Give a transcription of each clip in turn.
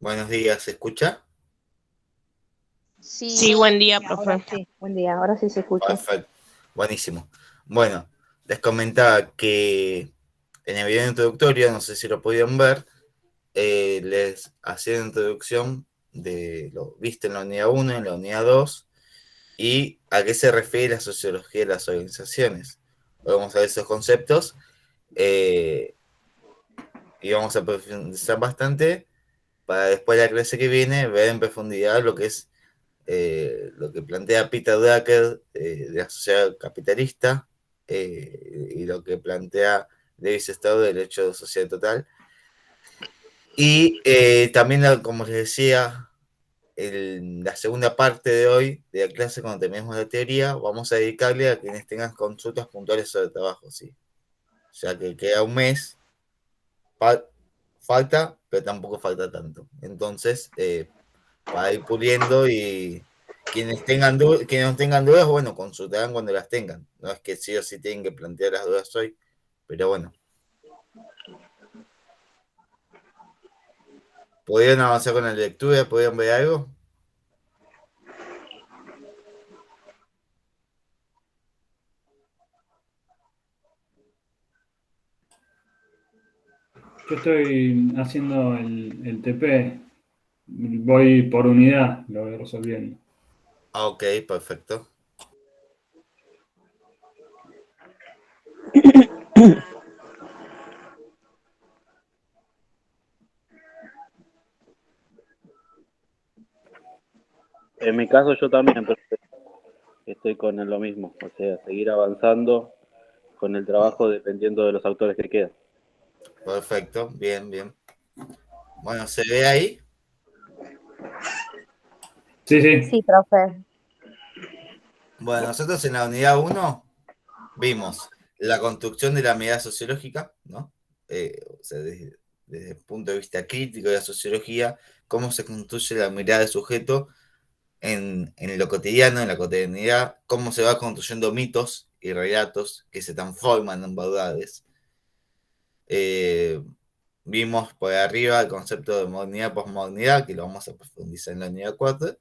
Buenos días, ¿se escucha? Sí, Sí, buen día, ahora profe. sí, buen día, ahora sí se escucha. Perfecto, buenísimo. Bueno, les comentaba que en el video introductorio, no sé si lo pudieron ver, les hacía la introducción de lo viste en la unidad 1, en la unidad 2, y a qué se refiere la sociología de las organizaciones. Hoy vamos a ver esos conceptos eh, y vamos a profundizar bastante para después la clase que viene ver en profundidad lo que es lo que plantea Peter Drucker de la sociedad capitalista y lo que plantea Davis Strauss del hecho de sociedad total. Y también, como les decía, la segunda parte de hoy de la clase, cuando terminemos la teoría, vamos a dedicarle a quienes tengan consultas puntuales sobre el trabajo, ¿sí? O sea que queda un mes, falta, pero tampoco falta tanto. Entonces, para ir puliendo y quienes no tengan dudas, bueno, consultarán cuando las tengan. No es que sí o sí tienen que plantear las dudas hoy, pero bueno. ¿Podrían avanzar con la lectura? ¿Podrían ver algo? Yo estoy haciendo el TP, voy por unidad, lo voy resolviendo. Ah, ok, perfecto. En mi caso yo también, pero estoy con lo mismo, o sea, seguir avanzando con el trabajo dependiendo de los autores que quedan. Perfecto, bien, bien. Bueno, ¿se ve ahí? Sí, sí. Sí, profe. Bueno, nosotros en la unidad 1 vimos la construcción de la mirada sociológica, ¿no? O sea, desde el punto de vista crítico de la sociología, cómo se construye la mirada del sujeto en lo cotidiano, en la cotidianidad, cómo se va construyendo mitos y relatos que se transforman en verdades. Eh, Vimos por arriba el concepto de modernidad, posmodernidad, que lo vamos a profundizar en la unidad 4,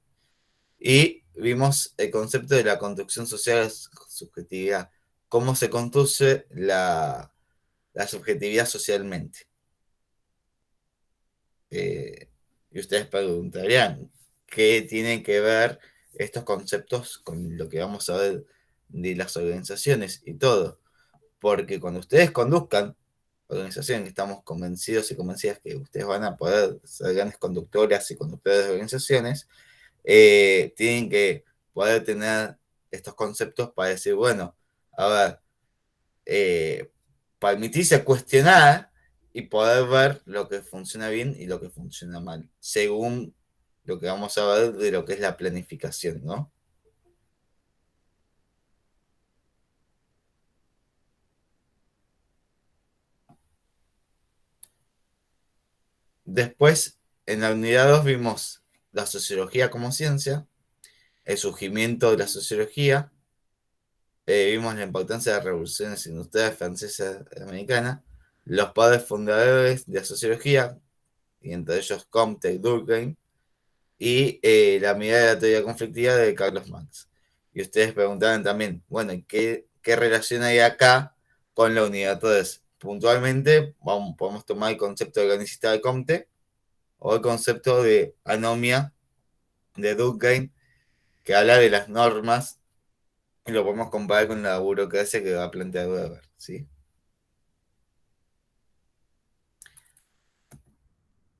y vimos el concepto de la construcción social, subjetividad, cómo se construye la subjetividad socialmente. Y ustedes preguntarían, ¿qué tienen que ver estos conceptos con lo que vamos a ver de las organizaciones y todo? Porque cuando ustedes conduzcan organizaciones, que estamos convencidos y convencidas que ustedes van a poder ser grandes conductoras y conductores de organizaciones, tienen que poder tener estos conceptos para decir, bueno, a ver, permitirse cuestionar y poder ver lo que funciona bien y lo que funciona mal, según lo que vamos a ver de lo que es la planificación, ¿no? Después, en la unidad 2 vimos la sociología como ciencia, el surgimiento de la sociología, vimos la importancia de las revoluciones industriales francesa y americana, los padres fundadores de la sociología, y entre ellos Comte y Durkheim, y la mirada de la teoría conflictiva de Carlos Marx. Y ustedes preguntaban también, bueno, ¿qué relación hay acá con la unidad 3? Puntualmente, podemos tomar el concepto de organicista de Comte o el concepto de anomia de Durkheim, que habla de las normas y lo podemos comparar con la burocracia que va a plantear Weber, ¿sí?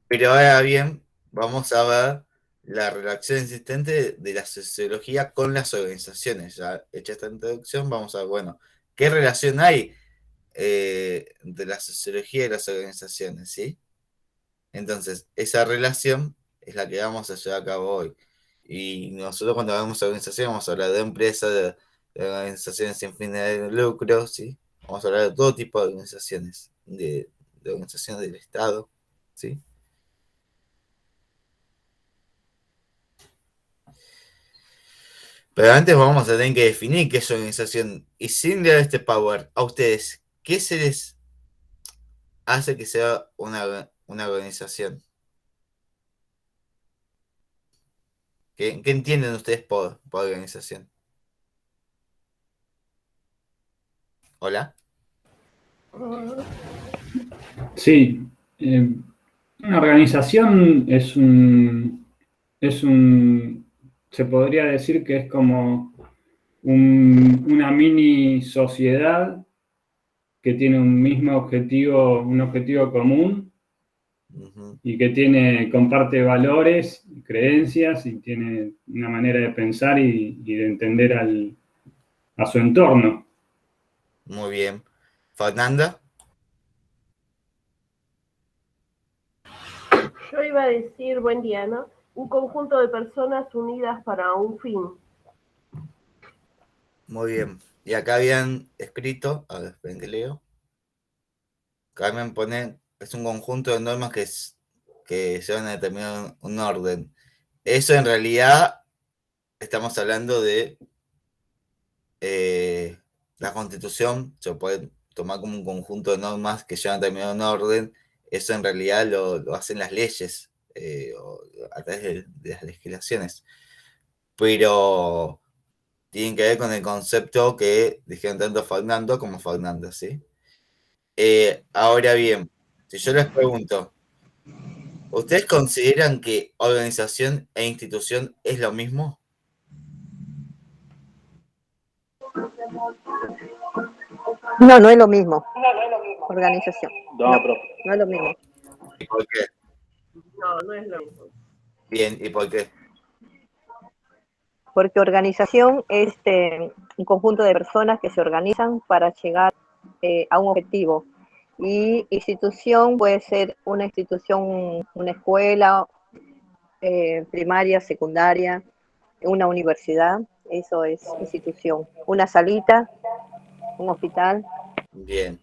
Pero ahora bien, vamos a ver la relación existente de la sociología con las organizaciones. Ya hecha esta introducción, vamos a ver, bueno, ¿qué relación hay entre la sociología y las organizaciones, ¿sí? Entonces, esa relación es la que vamos a llevar a cabo hoy. Y nosotros cuando hablamos de organización vamos a hablar de empresas, de organizaciones sin fines de lucro, ¿sí? Vamos a hablar de todo tipo de organizaciones, de organizaciones del Estado, ¿sí? Pero antes vamos a tener que definir qué es organización. Y sin leer este power, a ustedes, ¿qué se les hace que sea una organización? ¿Qué entienden ustedes por organización? ¿Hola? Sí, una organización se podría decir que es como una mini sociedad que tiene un objetivo común Ujú, y que comparte valores, creencias y tiene una manera de pensar y de entender a su entorno. muy bien. ¿Fernanda? Yo iba a decir, buen día, ¿no? Un conjunto de personas unidas para un fin. Muy bien. Y acá habían escrito, a ver, esperen que leo. Carmen pone, es un conjunto de normas que se van a determinar un orden. Eso en realidad estamos hablando de eh, la Constitución, se puede tomar como un conjunto de normas que llevan a determinar un orden. Eso en realidad lo hacen las leyes o a través de las legislaciones. Pero tienen que ver con el concepto que dijeron tanto Fernando como Fernanda, ¿sí? Ahora bien, si yo les pregunto, ¿ustedes consideran que organización e institución es lo mismo? No, no es lo mismo. Organización. No, No, profe. no es lo mismo. ¿Y por qué? No, no es lo mismo. Bien, ¿y por qué? Porque organización es un conjunto de personas que se organizan para llegar a un objetivo. Y institución puede ser una institución, una escuela primaria, secundaria, una universidad, eso es institución. Una salita, un hospital. Bien.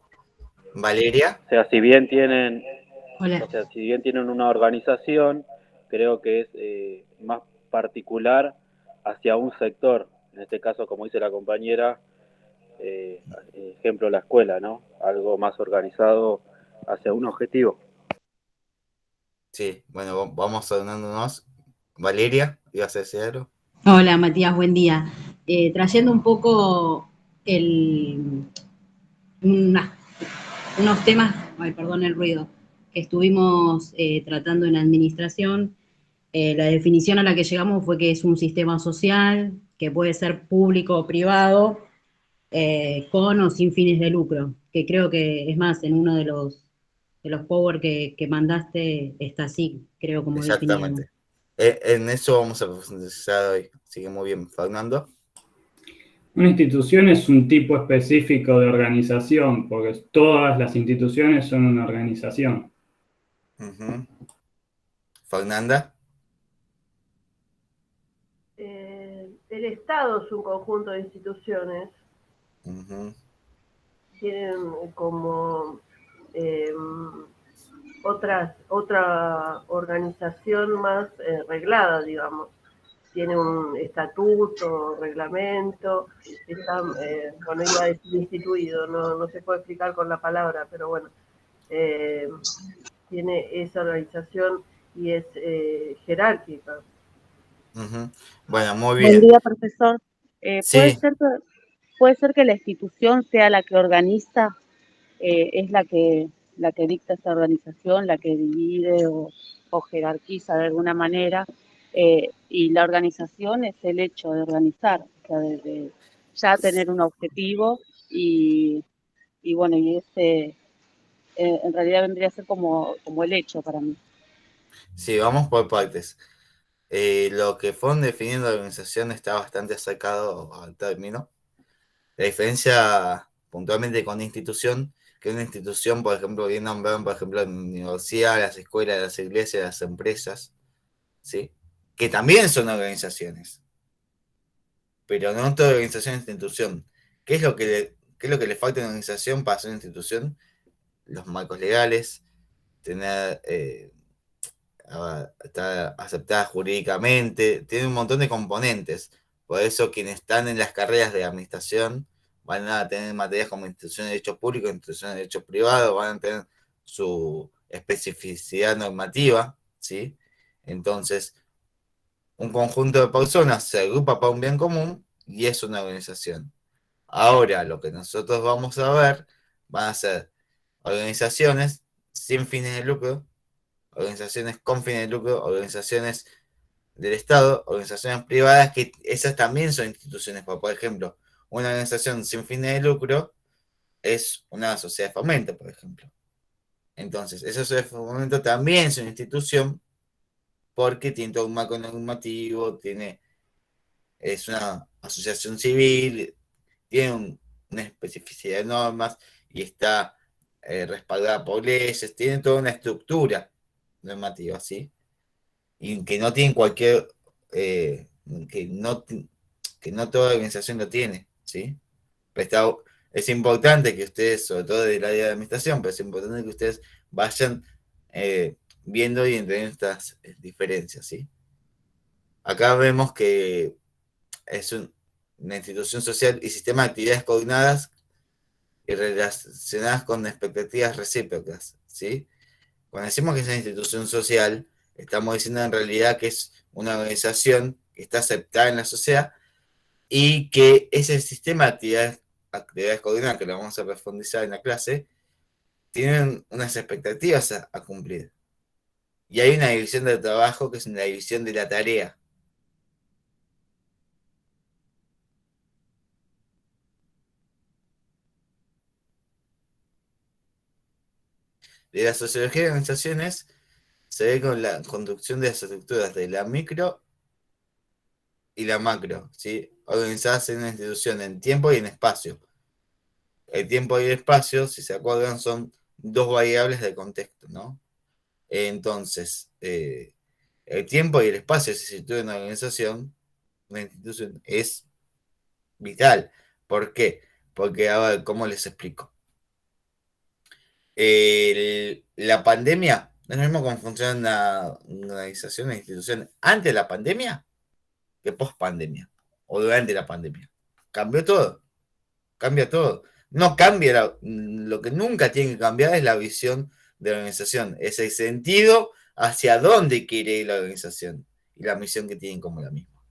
¿Valeria? O sea, si bien tienen, Hola. o sea, si bien tienen una organización, creo que es más particular hacia un sector. En este caso, como dice la compañera, eh, ejemplo, la escuela, ¿no? Algo más organizado hacia un objetivo. Sí, bueno, vamos ordenándonos. Valeria, ¿ibas a decir algo? Hola, Matías, buen día. Trayendo un poco el, una- unos temas, ay, perdón el ruido, que estuvimos tratando en administración, la definición a la que llegamos fue que es un sistema social que puede ser público o privado, con o sin fines de lucro, que creo que es más, en uno de los power que mandaste está así, creo como definido. Exactamente. En eso vamos a profundizar hoy. Así que muy bien, Fernando. Una institución es un tipo específico de organización, porque todas las instituciones son una organización. Ujú. Fernanda. El Estado es un conjunto de instituciones. Ujú. Tienen como eh, otra organización más reglada, digamos. Tiene un estatuto, reglamento, está, bueno, iba a decir instituido, no se puede explicar con la palabra, pero bueno, eh, tiene esa organización y es jerárquica. Ujú. Bueno, muy Buen bien. día, profesor. Sí, Puede ser que la institución sea la que organiza, es la que dicta esta organización, la que divide o jerarquiza de alguna manera, y la organización es el hecho de organizar, o sea, de ya tener un objetivo y, y bueno, y ese en realidad vendría a ser como el hecho para mí. sí, vamos por partes. Lo que fueron definiendo la organización está bastante acercado al término. La diferencia puntualmente con institución, que una institución, por ejemplo, bien nombraron, por ejemplo, la universidad, las escuelas, las iglesias, las empresas, ¿sí? Que también son organizaciones, pero no toda organización es institución. ¿Qué es lo que le falta a una organización para ser una institución? Los marcos legales, tener, estar aceptada jurídicamente, tiene un montón de componentes. Por eso quienes están en las carreras de administración van a tener materias como institución de derecho público, institución de derecho privado, van a tener su especificidad normativa, ¿sí? Entonces, un conjunto de personas se agrupa para un bien común y es una organización. Ahora, lo que nosotros vamos a ver van a ser organizaciones sin fines de lucro, organizaciones con fines de lucro, organizaciones del Estado, organizaciones privadas, que esas también son instituciones. Por ejemplo, una organización sin fines de lucro es una sociedad de fomento, por ejemplo. Entonces, esa sociedad de fomento también es una institución porque tiene todo un marco normativo, es una asociación civil, tiene una especificidad de normas y está respaldada por leyes, tiene toda una estructura normativa, ¿sí? Y que no tiene cualquier, eh, que, no, que no toda organización lo tiene, ¿sí? Pero es importante que ustedes, sobre todo del área de administración, pero es importante que ustedes vayan viendo y entendiendo estas diferencias, ¿sí? Acá vemos que es una institución social y sistema de actividades coordinadas y relacionadas con expectativas recíprocas, ¿sí? Cuando decimos que es una institución social, estamos diciendo en realidad que es una organización que está aceptada en la sociedad y que ese sistema de actividades coordinadas, que lo vamos a profundizar en la clase, tienen unas expectativas a cumplir. Y hay una división del trabajo que es una división de la tarea. De la sociología de organizaciones se ve con la conducción de las estructuras de la micro y la macro, ¿sí? Organizadas en una institución en tiempo y en espacio. El tiempo y el espacio, si se acuerdan, son dos variables de contexto, ¿no? Entonces, el tiempo y el espacio se sitúa en una institución, es vital. ¿Por qué? Porque, a ver, ¿cómo les explico? La pandemia, no es lo mismo cómo funciona una organización, una institución antes de la pandemia que post pandemia o durante la pandemia. Cambió todo, cambia todo. No cambia, lo que nunca tiene que cambiar es la visión de la organización, es el sentido hacia dónde quiere ir la organización y la misión que tienen como la misma.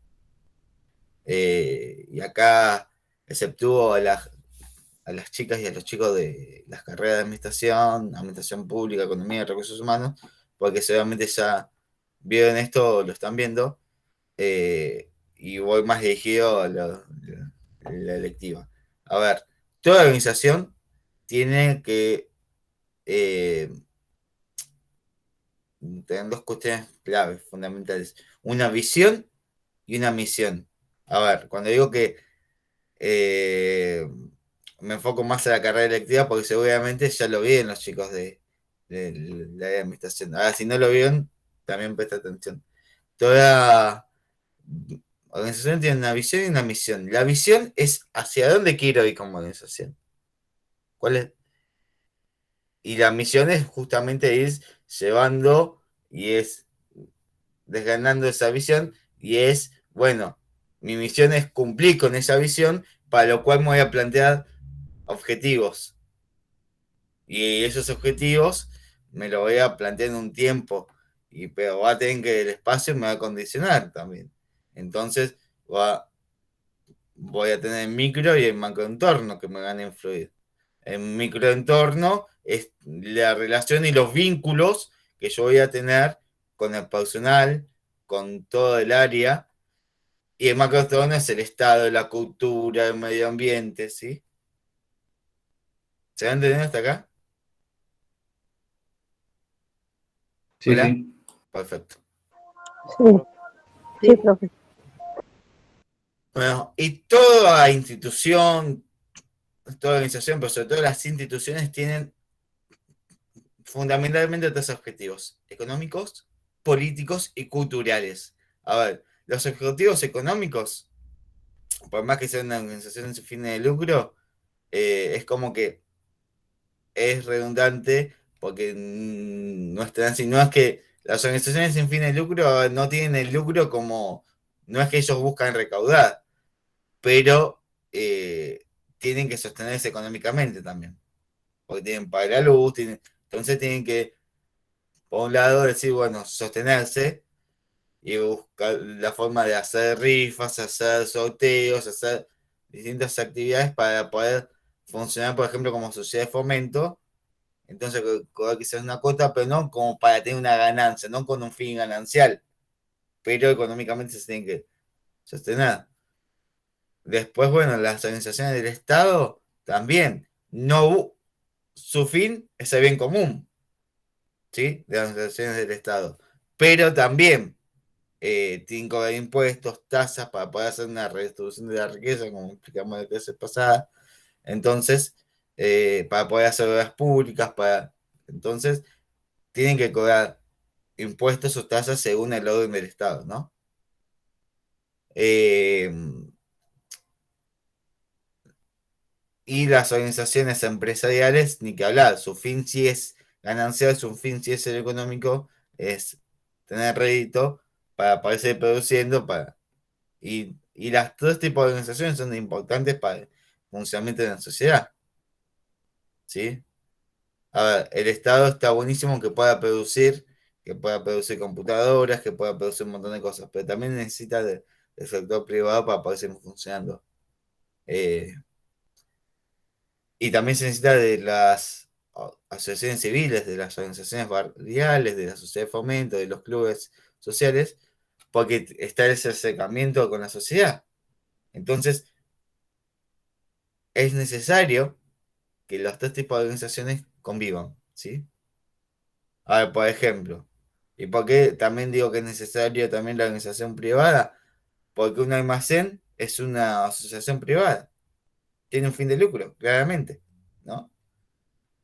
Y acá, exceptúo a las chicas y a los chicos de las carreras de administración pública, economía y recursos humanos, porque seguramente ya vieron esto, lo están viendo, y voy más dirigido a la electiva. A ver, toda organización tiene que tener dos cuestiones claves, fundamentales. Una visión y una misión. A ver, cuando digo que me enfoco más a la carrera electiva, porque seguramente ya lo vieron los chicos de la administración. Ahora, si no lo vieron, también presta atención. Toda organización tiene una visión y una misión. La visión es hacia dónde quiero ir como organización. ¿Cuál es? Y la misión es justamente ir llevando y es desganando esa visión y es, bueno, mi misión es cumplir con esa visión, para lo cual me voy a plantear objetivos. Y esos objetivos me lo voy a plantear en un tiempo, pero va a tener que el espacio me va a condicionar también. Entonces voy a tener el micro y el macroentorno que me van a influir. El microentorno es la relación y los vínculos que yo voy a tener con el personal, con todo el área, y el macroentorno es el estado, la cultura, el medio ambiente, ¿sí? ¿Se va entendiendo hasta acá? Sí, ¿Hola? sí. Perfecto. Sí, sí, profe. Bueno, y toda institución, toda organización, pero sobre todo las instituciones tienen fundamentalmente tres objetivos: económicos, políticos y culturales. A ver, los objetivos económicos, por más que sea una organización sin fines de lucro, es como que es redundante porque no están así. No es que las organizaciones sin fines de lucro no tienen el lucro como, no es que ellos buscan recaudar, pero tienen que sostenerse económicamente también, porque tienen que pagar la luz, entonces tienen que, por un lado, decir, bueno, sostenerse, y buscar la forma de hacer rifas, hacer sorteos, hacer distintas actividades para poder funcionar, por ejemplo, como sociedad de fomento. Entonces, cobrar quizás una cuota, pero no como para tener una ganancia, no con un fin ganancial, pero económicamente se tiene que sostener. Después, bueno, las organizaciones del Estado también, no, su fin es el bien común, ¿sí? De las organizaciones del Estado, pero también tienen que haber impuestos, tasas para poder hacer una redistribución de la riqueza, como explicamos la clase pasada. Entonces, para poder hacer obras públicas, entonces, tienen que cobrar impuestos o tasas según el orden del Estado, ¿no? Eh, y las organizaciones empresariales, ni que hablar, su fin sí es ganancial, su fin sí es el económico, es tener rédito para poder seguir produciendo, y las tres tipos de organizaciones son importantes para el funcionamiento de la sociedad, ¿sí? A ver, el Estado está buenísimo que pueda producir computadoras, que pueda producir un montón de cosas, pero también necesita del sector privado para poder seguir funcionando. Eh, y también se necesita de las asociaciones civiles, de las organizaciones barriales, de la sociedad de fomento, de los clubes sociales, porque está ese acercamiento con la sociedad. Entonces, es necesario que los tres tipos de organizaciones convivan, ¿sí? A ver, por ejemplo, ¿y por qué también digo que es necesario también la organización privada? Porque un almacén es una asociación privada, tiene un fin de lucro, claramente, ¿no?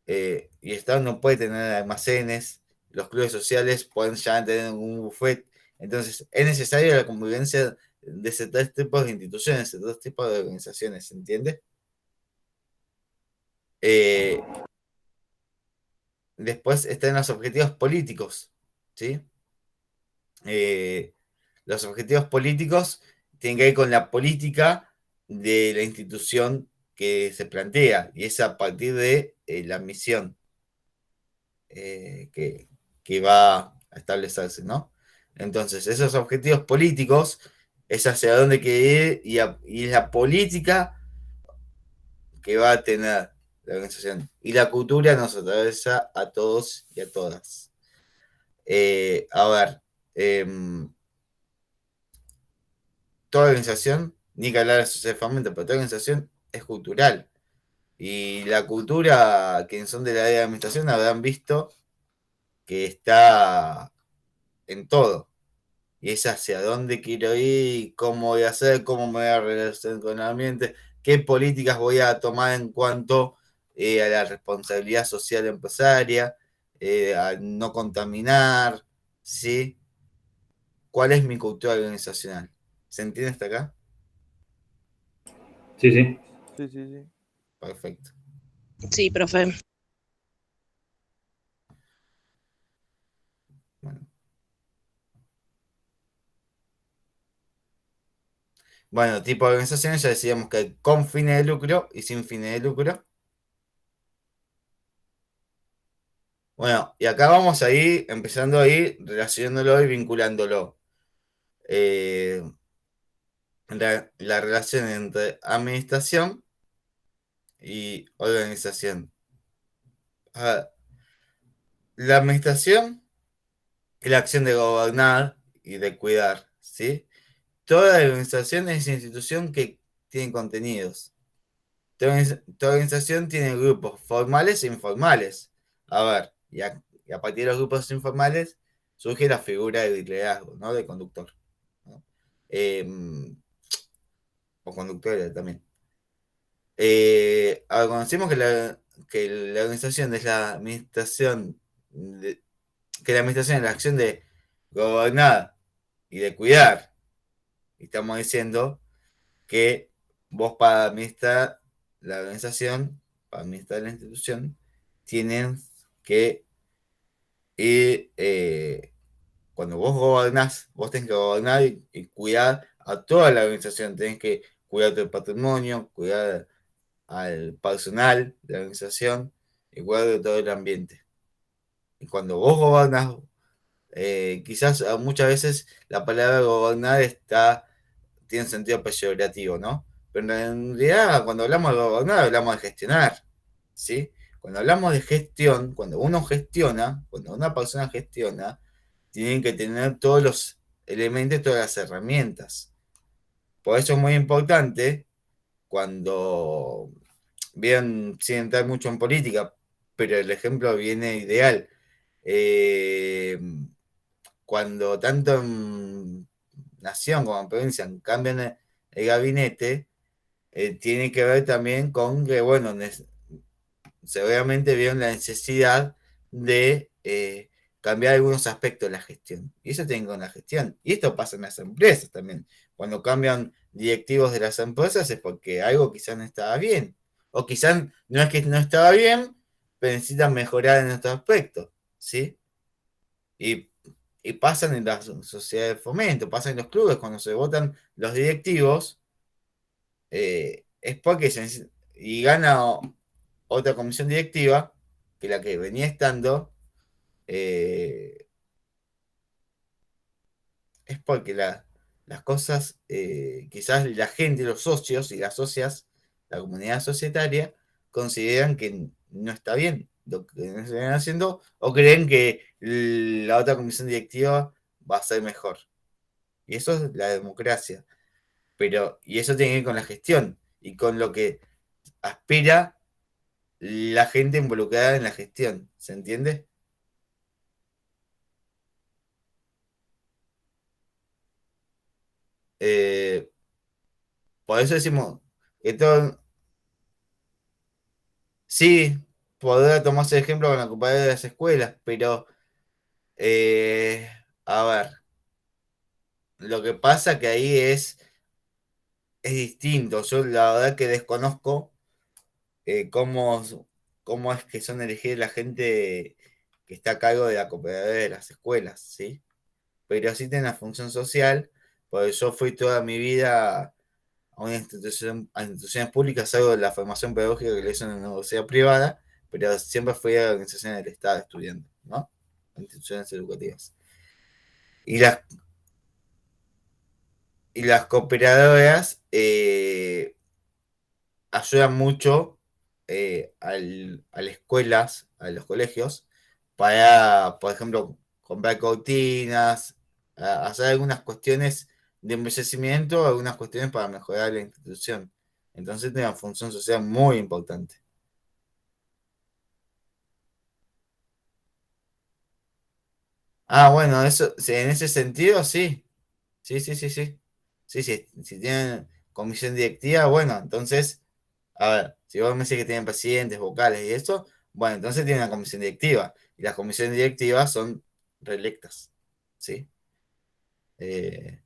Y el Estado no puede tener almacenes, los clubes sociales pueden ya tener un buffet, entonces es necesaria la convivencia de esos tres tipos de instituciones, esos dos tipos de organizaciones, ¿se entiende? Eh, Después están los objetivos políticos, ¿sí? Eh, los objetivos políticos tienen que ver con la política de la institución que se plantea, y es a partir de la misión que va a establecerse, ¿no? Entonces, esos objetivos políticos es hacia dónde quiere ir y la política que va a tener la organización. Y la cultura nos atraviesa a todos y a todas. A ver, toda organización, ni que hablar de sociedad fomento, pero toda organización es cultural. Y la cultura, quienes son de la área de administración, habrán visto que está en todo. Y es hacia dónde quiero ir, cómo voy a hacer, cómo me voy a relacionar con el ambiente, qué políticas voy a tomar en cuanto a la responsabilidad social empresaria, a no contaminar, ¿sí? ¿Cuál es mi cultura organizacional? ¿Se entiende hasta acá? Sí, sí. Sí, sí, sí. Perfecto. Sí, profe. Bueno. Bueno, tipo de organizaciones ya decíamos que hay con fines de lucro y sin fines de lucro. Bueno, y acá vamos a ir empezando a ir relacionándolo y vinculándolo. Eh, la relación entre administración y organización. A ver, la administración es la acción de gobernar y de cuidar, ¿sí? Toda organización es institución que tiene contenidos. Toda organización tiene grupos formales e informales. A ver, y a partir de los grupos informales surge la figura de liderazgo, ¿no? De conductor, ¿no? O conductora también. Ahora conocemos que la organización es la administración, que la administración es la acción de gobernar y de cuidar. Y estamos diciendo que vos para administrar la organización, para administrar la institución, tienen que ir, cuando vos gobernás, vos tenés que gobernar y cuidar a toda la organización, tenés que cuidar del patrimonio, cuidar al personal de la organización y cuidar de todo el ambiente. Y cuando vos gobernás quizás muchas veces la palabra gobernar tiene un sentido peyorativo, ¿no? Pero en realidad cuando hablamos de gobernar hablamos de gestionar, ¿sí? Cuando hablamos de gestión, cuando uno gestiona, cuando una persona gestiona, tienen que tener todos los elementos, todas las herramientas. Por eso es muy importante cuando, bien, sin entrar mucho en política, pero el ejemplo viene ideal. Eh, Cuando tanto en nación como en provincia cambian el gabinete, tiene que ver también con que, bueno, seguramente vieron la necesidad de cambiar algunos aspectos de la gestión. Y eso tiene con la gestión. Y esto pasa en las empresas también. Cuando cambian directivos de las empresas es porque algo quizás no estaba bien. O quizás no es que no estaba bien, pero necesitan mejorar en estos aspectos. ¿Sí? Y, y pasan en las sociedades de fomento, pasan en los clubes, cuando se votan los directivos, es porque y gana otra comisión directiva que la que venía estando, eh, es porque las cosas, quizás la gente, los socios y las socias, la comunidad societaria, consideran que no está bien lo que se están haciendo o creen que la otra comisión directiva va a ser mejor. Y eso es la democracia. Y eso tiene que ver con la gestión y con lo que aspira la gente involucrada en la gestión. ¿Se entiende? Eh, por eso decimos que todo, sí, podrá tomarse ejemplo con la compañía de las escuelas, pero eh, a ver, lo que pasa que ahí es distinto. Yo la verdad que desconozco cómo, cómo es que son elegidas la gente que está a cargo de la cooperativa de las escuelas, ¿sí? Pero sí tiene una función social, porque yo fui toda mi vida a una institución, a instituciones públicas, algo de la formación pedagógica que le hice en una universidad privada, pero siempre fui a organizaciones del Estado estudiando, ¿no? Instituciones educativas. Y las cooperadoras ayudan mucho a las escuelas, a los colegios, para, por ejemplo, comprar cortinas, hacer algunas cuestiones de embellecimiento, algunas cuestiones para mejorar la institución. Entonces tiene una función social muy importante. Ah, bueno, eso, sí, en ese sentido, sí. Sí, sí, sí, sí. Sí, sí, si tienen comisión directiva, bueno, entonces, a ver, si vos me decís que tienen presidentes, vocales y eso, bueno, entonces tienen una comisión directiva. Y las comisiones directivas son reelectas, ¿sí? Eh,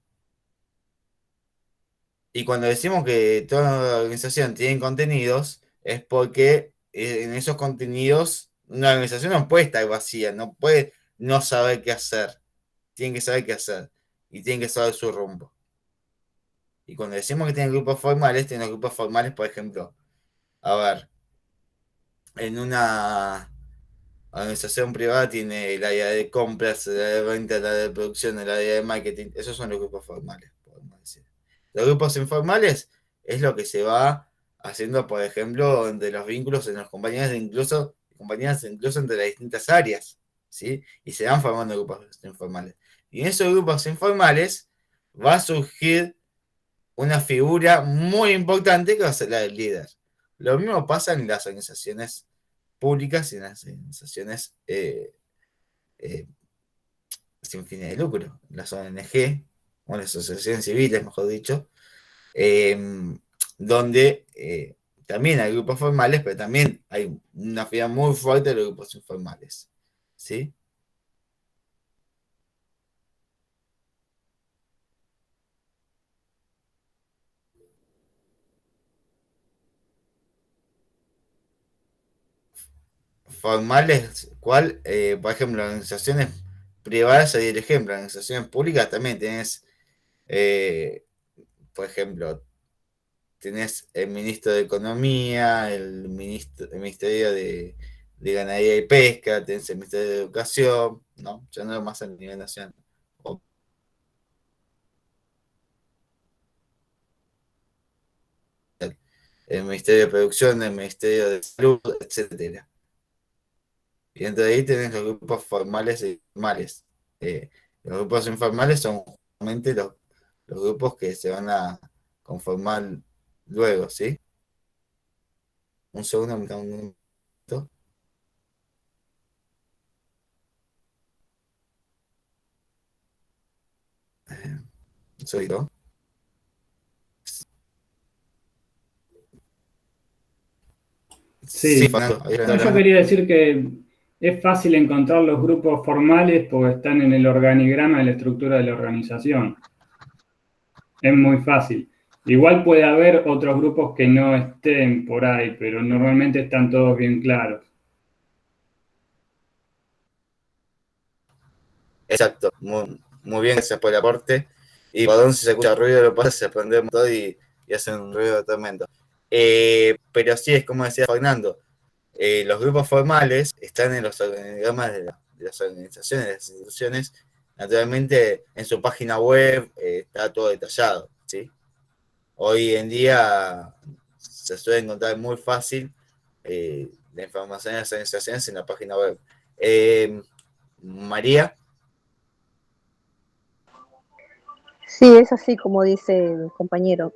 y cuando decimos que toda organización tiene contenidos, es porque en esos contenidos una organización no puede estar vacía, no puede no saber qué hacer. Tienen que saber qué hacer y tienen que saber su rumbo. Y cuando decimos que tienen grupos formales, por ejemplo, a ver, en una organización privada tiene el área de compras, el área de venta, el área de producción, el área de marketing. Esos son los grupos formales, podemos decir. Los grupos informales es lo que se va haciendo, por ejemplo, entre los vínculos en los compañías incluso entre las distintas áreas, ¿sí? Y se van formando grupos informales. Y en esos grupos informales va a surgir una figura muy importante que va a ser la del líder. Lo mismo pasa en las organizaciones públicas y en las organizaciones eh, sin fines de lucro, las ONG, o las asociaciones civiles, mejor dicho, eh, donde también hay grupos formales, pero también hay una figura muy fuerte de los grupos informales. ¿Sí? Formales, ¿cuál? Por ejemplo, organizaciones privadas, sería el ejemplo, organizaciones públicas también tenés, eh, por ejemplo, tenés el ministro de Economía, el ministerio de Ganadería y Pesca, tenés el ministerio de Educación, ¿no? Ya no más a nivel nacional. El Ministerio de Producción, el Ministerio de Salud, etcétera. Y dentro de ahí tenés los grupos formales e informales. Los grupos informales son justamente los grupos que se van a conformar luego, ¿sí? Un segundo, un minuto. Soy yo. Sí, Sí, Fernando. no, yo quería decir que es fácil encontrar los grupos formales porque están en el organigrama de la estructura de la organización. Es muy fácil. Igual puede haber otros grupos que no estén por ahí, pero normalmente están todos bien claros. Exacto, muy bien, gracias por el aporte. Y perdón si se escucha ruido, lo que pasa es que se prende todo y hace un ruido tremendo. Pero sí, es como decía Fernando, los grupos formales están en los organigramas de las organizaciones, de las instituciones. Naturalmente, en su página web está todo detallado, ¿sí? Hoy en día se suele encontrar muy fácil la información de las organizaciones en la página web. María. Sí, es así como dice el compañero,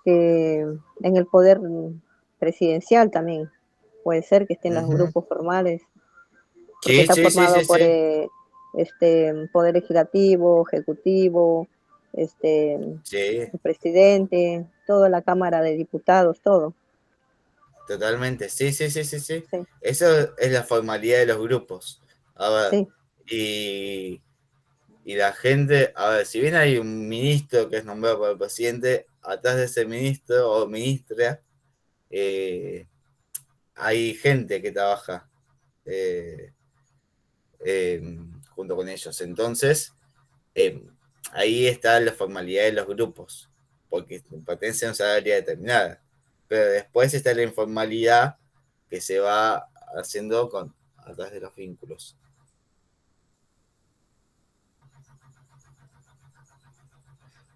que en el poder presidencial también puede ser que estén los Uh-huh. grupos formales, porque Sí, está sí, sí, formado sí, por sí. poder legislativo, ejecutivo, Sí, el presidente, toda la Cámara de Diputados, todo. totalmente. Sí, sí, sí, sí, sí. Sí, Eso es la formalidad de los grupos. A ver, sí, y, y la gente, a ver, si bien hay un ministro que es nombrado por el presidente, atrás de ese ministro o ministra, eh, hay gente que trabaja eh, eh, junto con ellos. Entonces, eh, ahí está la formalidad de los grupos, porque pertenecen a una área determinada. Pero después está la informalidad que se va haciendo a través de los vínculos.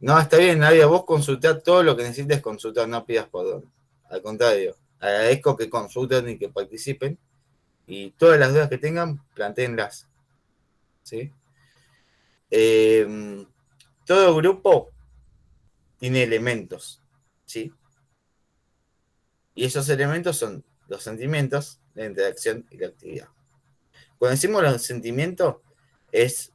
No, está bien, Nadia, vos consultá todo lo que necesites consultar, no pidas perdón. Al contrario, agradezco que consulten y que participen y todas las dudas que tengan, plantéenlas. ¿Sí? Eh, todo grupo tiene elementos, ¿sí? Y esos elementos son los sentimientos, la interacción y la actividad. Cuando decimos los sentimientos, es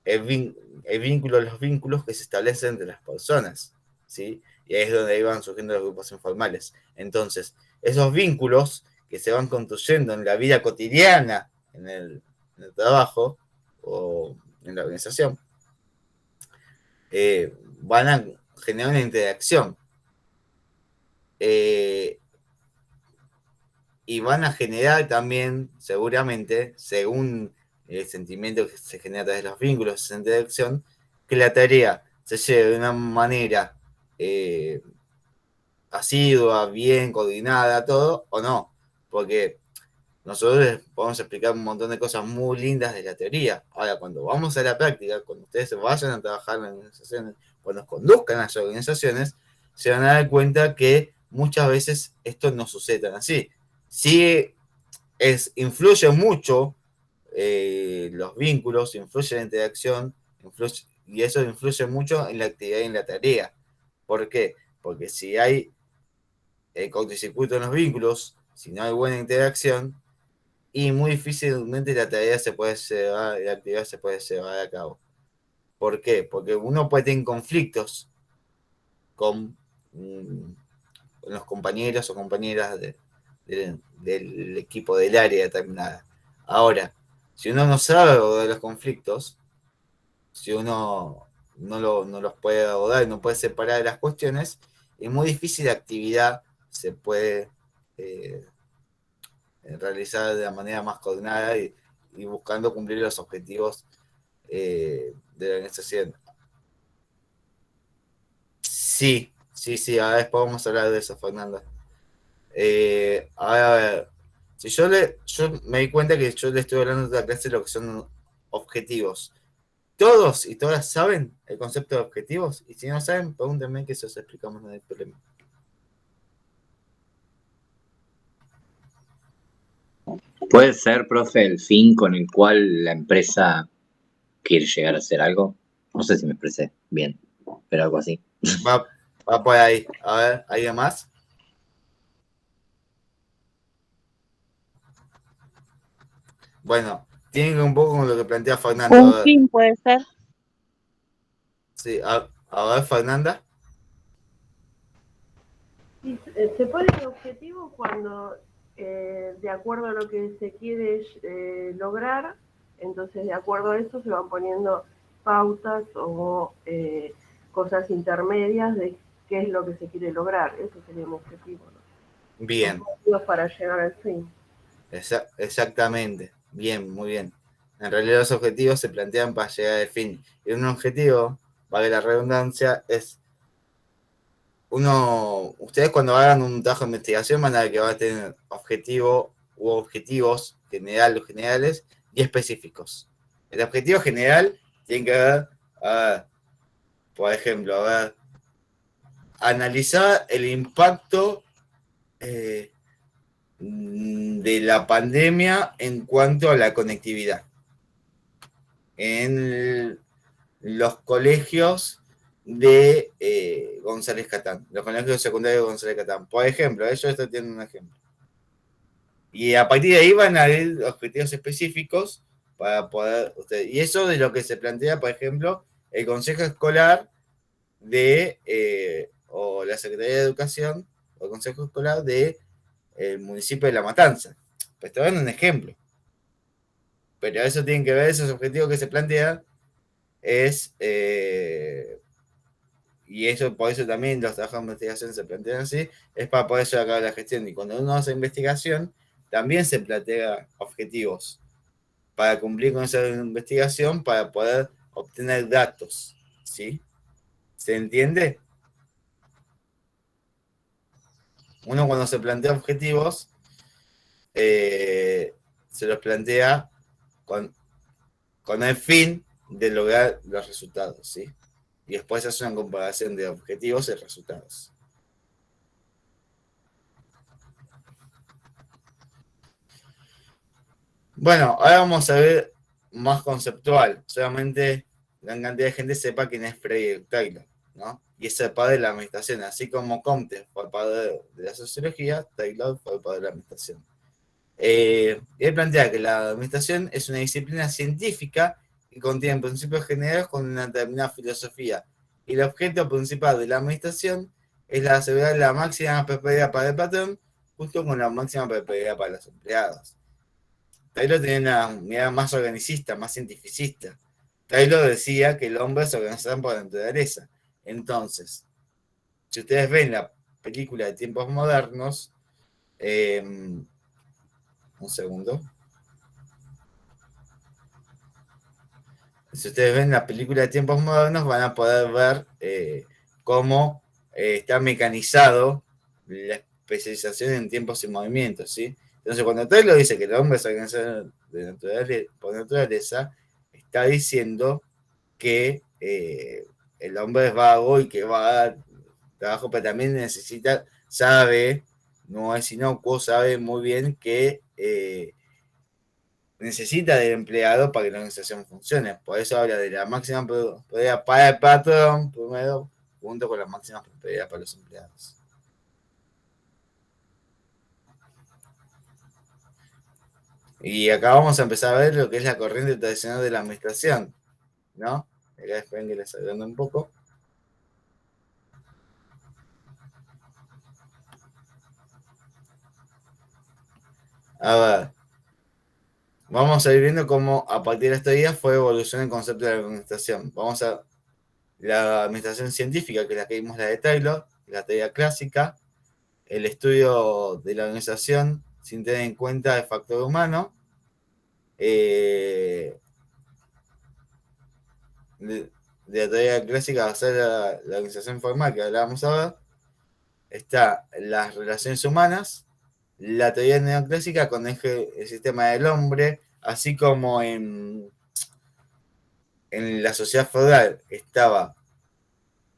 el vínculo, los vínculos que se establecen entre las personas, ¿sí? Y ahí es donde van surgiendo los grupos informales. Entonces, esos vínculos que se van construyendo en la vida cotidiana, en el trabajo o en la organización, van a generar una interacción. Eh, y van a generar también, seguramente, según el sentimiento que se genera a través de los vínculos, esa interacción, que la tarea se lleve de una manera asidua, bien coordinada, todo, o no. Porque nosotros les podemos explicar un montón de cosas muy lindas de la teoría. Ahora, cuando vamos a la práctica, cuando ustedes vayan a trabajar en organizaciones, cuando conduzcan a las organizaciones, se van a dar cuenta que muchas veces esto no sucede tan así. Sí, influye mucho los vínculos, influye la interacción, y eso influye mucho en la actividad y en la tarea. ¿Por qué? Porque si hay cortocircuito en los vínculos, si no hay buena interacción, y muy difícilmente la tarea se puede llevar, la actividad se puede llevar a cabo. ¿Por qué? Porque uno puede tener conflictos con, con los compañeros o compañeras del equipo del área determinada. Ahora, si uno no sabe abordar los conflictos, si uno no los puede abordar y no puede separar las cuestiones, es muy difícil la actividad se puede eh, realizar de la manera más coordinada y buscando cumplir los objetivos de la organización. Sí, sí, sí, ahora después vamos a hablar de eso, Fernanda. A ver, Si yo me di cuenta que yo le estoy hablando de la clase de lo que son objetivos. ¿Todos y todas saben el concepto de objetivos? Y si no saben, pregúntenme que se os explicamos, no hay problema. ¿Puede ser, profe, el fin con el cual la empresa quiere llegar a hacer algo? No sé si me expresé bien, pero algo así. Va por ahí. A ver, ¿alguien más? Bueno, tiene que ver un poco con lo que plantea Fernando. Un fin puede ser. Sí, a ver, Fernanda. Y se ponen objetivos cuando, de acuerdo a lo que se quiere lograr, entonces de acuerdo a eso se van poniendo pautas o cosas intermedias de qué es lo que se quiere lograr. Eso sería un objetivo, ¿no? Bien. Objetivos para llegar al fin. Exactamente. Bien, muy bien. En realidad los objetivos se plantean para llegar al fin. Y un objetivo, vale la redundancia, es ustedes cuando hagan un trabajo de investigación van a ver que van a tener objetivo u objetivos generales y específicos. El objetivo general tiene que ver, por ejemplo, analizar el impacto de la pandemia en cuanto a la conectividad en los colegios de González Catán, los colegios secundarios de González Catán. Por ejemplo, ellos están teniendo un ejemplo. Y a partir de ahí van a ir objetivos específicos para poder ustedes. Y eso de lo que se plantea, por ejemplo, el Consejo Escolar o la Secretaría de Educación, o el Consejo Escolar del municipio de La Matanza. Pues te dan un ejemplo. Pero eso tienen que ver, esos objetivos que se plantean, y eso por eso también los trabajos de investigación se plantean así, es para poder llevar a cabo la gestión. Y cuando uno hace investigación, también se plantea objetivos para cumplir con esa investigación, para poder obtener datos. ¿Sí? ¿Se entiende? Uno cuando se plantea objetivos, se los plantea con el fin de lograr los resultados, ¿sí? Y después hace una comparación de objetivos y resultados. Bueno, ahora vamos a ver más conceptual. Solamente gran cantidad de gente sepa quién es Frederick Taylor, ¿no? Y es el padre de la administración. Así como Comte fue el padre de la sociología, Taylor fue el padre de la administración. Él plantea que la administración es una disciplina científica que contiene principios generales con una determinada filosofía. Y el objeto principal de la administración es la asegurar la máxima prosperidad para el patrón, junto con la máxima prosperidad para los empleados. Taylor tenía una mirada más organicista, más cientificista. Taylor decía que el hombre se organizaba por naturaleza. Entonces, si ustedes ven la película de Tiempos Modernos, un segundo. Si ustedes ven la película de Tiempos Modernos, van a poder ver cómo está mecanizado la especialización en tiempos y movimientos, ¿sí? Entonces, cuando Taylor dice que el hombre se organiza por naturaleza, está diciendo que el hombre es vago y que va a trabajo, pero también sabe, no es inocuo, sabe muy bien que necesita del empleado para que la organización funcione. Por eso habla de la máxima prosperidad para el patrón, primero, junto con la máxima prosperidad para los empleados. Y acá vamos a empezar a ver lo que es la corriente tradicional de la administración, ¿no? Acá esperen que les agrando un poco. A ver, vamos a ir viendo cómo a partir de este día fue evolucionando el concepto de la administración. Vamos a la administración científica, que es la que vimos, la de Taylor, la teoría clásica, el estudio de la organización sin tener en cuenta el factor humano, de la teoría clásica va a ser la organización formal que hablábamos ahora, está las relaciones humanas, la teoría neoclásica con el sistema del hombre, así como en la sociedad feudal estaba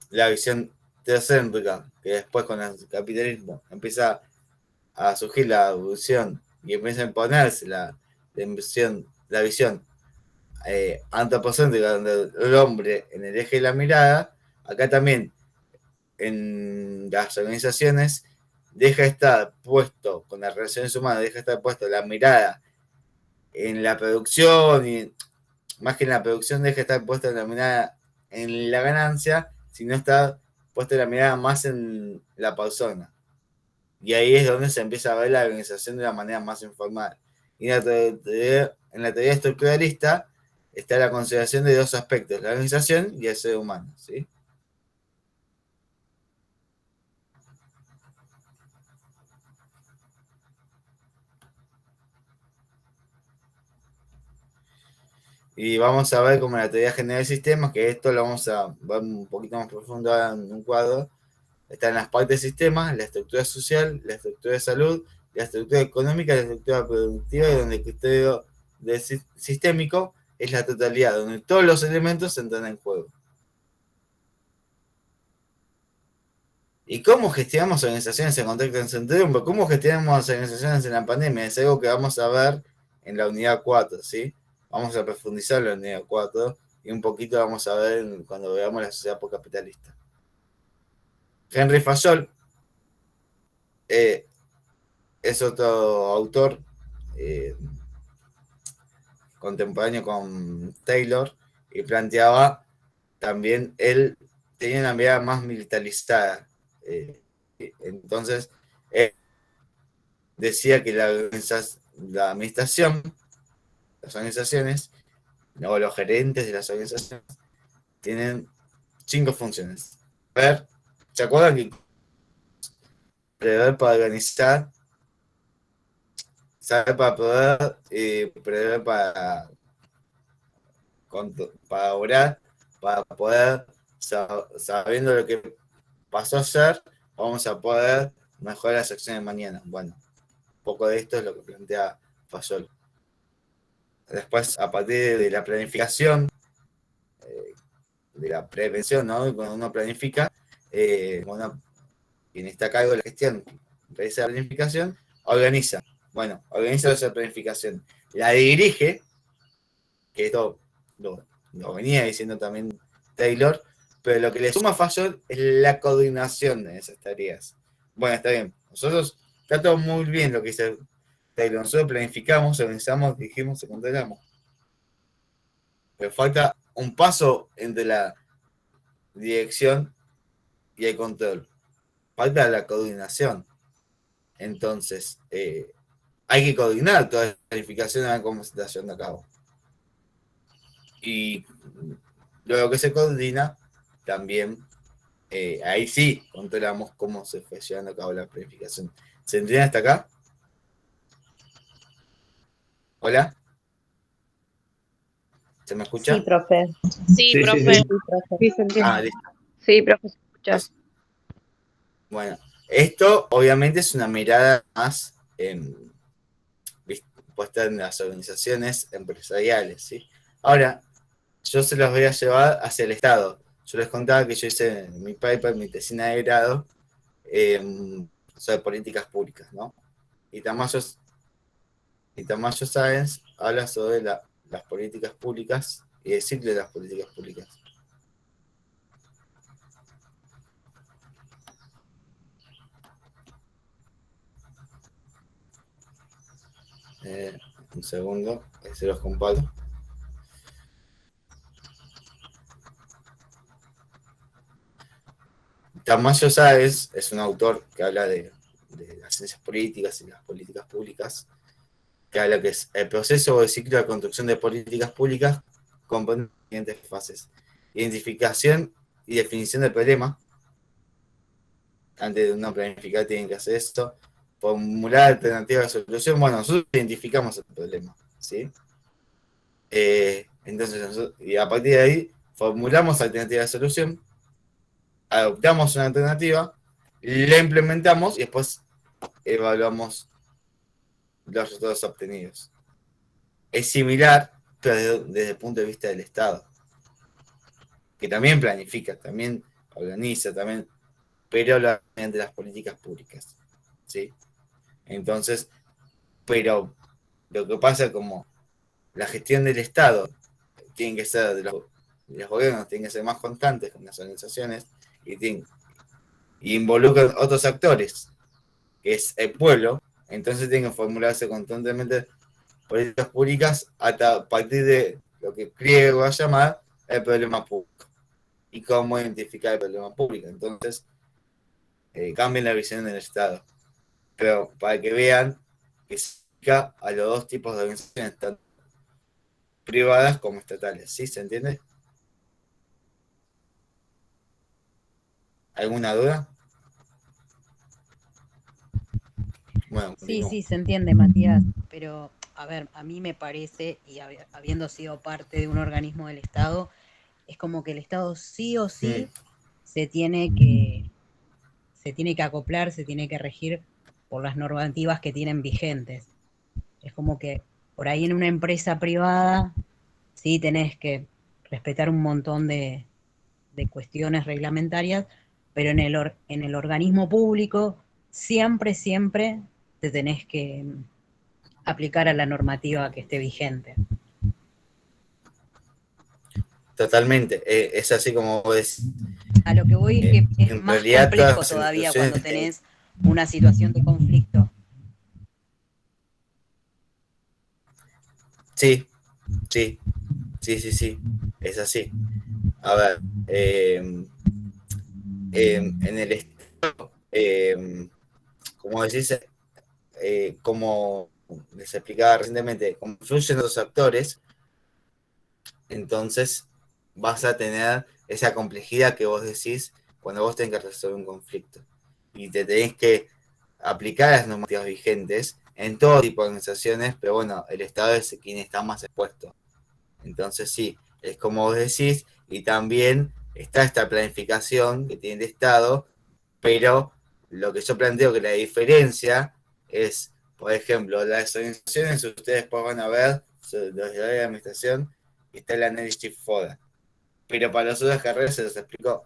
la visión teocéntrica, que después con el capitalismo empieza a surgir la evolución y empieza a imponerse la visión antropocéntrica, donde el hombre en el eje de la mirada. Acá también en las organizaciones deja de estar puesto, con las relaciones humanas, deja de estar puesto la mirada en la producción, y más que en la producción deja de estar puesta la mirada en la ganancia, sino está puesta la mirada más en la persona. Y ahí es donde se empieza a ver la organización de una manera más informal. Y en la teoría estructuralista está la consideración de dos aspectos, la organización y el ser humano, ¿sí? Y vamos a ver como la teoría general de sistemas, que esto lo vamos a ver un poquito más profundo en un cuadro. Están las partes de sistemas, la estructura social, la estructura de salud, la estructura económica, la estructura productiva, y donde el criterio sistémico es la totalidad, donde todos los elementos entran en juego. ¿Y cómo gestionamos organizaciones en contexto de incertidumbre? ¿Cómo gestionamos organizaciones en la pandemia? Es algo que vamos a ver en la unidad 4, ¿sí? Vamos a profundizar en la unidad 4 y un poquito vamos a ver cuando veamos la sociedad postcapitalista. Henry Fayol es otro autor contemporáneo con Taylor y planteaba también, él tenía una mirada más militarizada. Entonces, él decía que la administración, las organizaciones, o los gerentes de las organizaciones, tienen 5 funciones. ¿Se acuerdan que prever para organizar, saber para poder, prever para orar, para poder, sabiendo lo que pasó ayer, vamos a poder mejorar las acciones de mañana? Bueno, un poco de esto es lo que plantea Fayol. Después, a partir de la planificación, de la prevención, ¿no? Cuando uno planifica, quien está a cargo de la gestión, realiza la planificación, organiza. Bueno, organiza esa planificación. La dirige, que esto lo venía diciendo también Taylor, pero lo que le suma a Fayol es la coordinación de esas tareas. Bueno, está bien. Está todo muy bien lo que dice Taylor. Nosotros planificamos, organizamos, dirigimos y controlamos. Pero falta un paso entre la dirección y el control. Falta la coordinación. Entonces, hay que coordinar toda la planificación a ver cómo se está llevando a cabo. Y luego que se coordina, también ahí sí controlamos cómo se fue llevando a cabo la planificación. ¿Se entiende hasta acá? ¿Hola? ¿Se me escucha? Sí, profe. Sí, profe. Sí, se entiende. Ah, listo. Sí, profe, se escucha. Bueno, esto obviamente es una mirada más puesta en las organizaciones empresariales, ¿sí? Ahora, yo se los voy a llevar hacia el Estado. Yo les contaba que yo hice mi paper, mi tesina de grado, sobre políticas públicas, ¿no? Y Tamayo Sáenz habla sobre las políticas públicas y el ciclo de las políticas públicas. Un segundo, se los comparto. Tamayo Sáenz es un autor que habla de las ciencias políticas y las políticas públicas, que habla que es el proceso o el ciclo de construcción de políticas públicas comprende siguientes fases: identificación y definición del problema. Antes de uno planificar tienen que hacer esto. Formular alternativas de solución. Bueno, nosotros identificamos el problema, ¿sí? Entonces, y a partir de ahí, formulamos alternativas de solución, adoptamos una alternativa, la implementamos y después evaluamos los resultados obtenidos. Es similar, pero desde el punto de vista del Estado, que también planifica, también organiza, también, pero mediante las políticas públicas, ¿sí? Entonces, pero lo que pasa como la gestión del Estado tiene que ser de los gobiernos, tiene que ser más constantes con las organizaciones y involucran otros actores, que es el pueblo, entonces tienen que formularse constantemente políticas públicas a partir de lo que Krieg va a llamar el problema público y cómo identificar el problema público. Entonces, cambien la visión del Estado, pero para que vean que se aplica a los dos tipos de organizaciones, tanto privadas como estatales. ¿Sí? ¿Se entiende? ¿Alguna duda? Bueno, Sí, continúo. sí, se entiende, Matías, pero a ver, a mí me parece, y habiendo sido parte de un organismo del Estado, es como que el Estado sí o sí se tiene que acoplar, se tiene que regir por las normativas que tienen vigentes. Es como que por ahí en una empresa privada sí tenés que respetar un montón de cuestiones reglamentarias, pero en el organismo público siempre, siempre te tenés que aplicar a la normativa que esté vigente. Totalmente. Es así como vos decís. A lo que voy es que es En más realidad, todas complejo las todavía instituciones. cuando tenés una situación de conflicto. Sí, sí, sí. Es así. A ver, en el Estado, como decís, como les explicaba recientemente, como influyen los actores, entonces vas a tener esa complejidad que vos decís cuando vos tenés que resolver un conflicto. Y te tenés que aplicar las normativas vigentes en todo tipo de organizaciones, pero bueno, el Estado es quien está más expuesto. Entonces sí, es como vos decís, y también está esta planificación que tiene el Estado, pero lo que yo planteo que la diferencia es, por ejemplo, las organizaciones, ustedes van a ver, los de la administración, está el análisis FODA. Pero para las otras carreras se los explico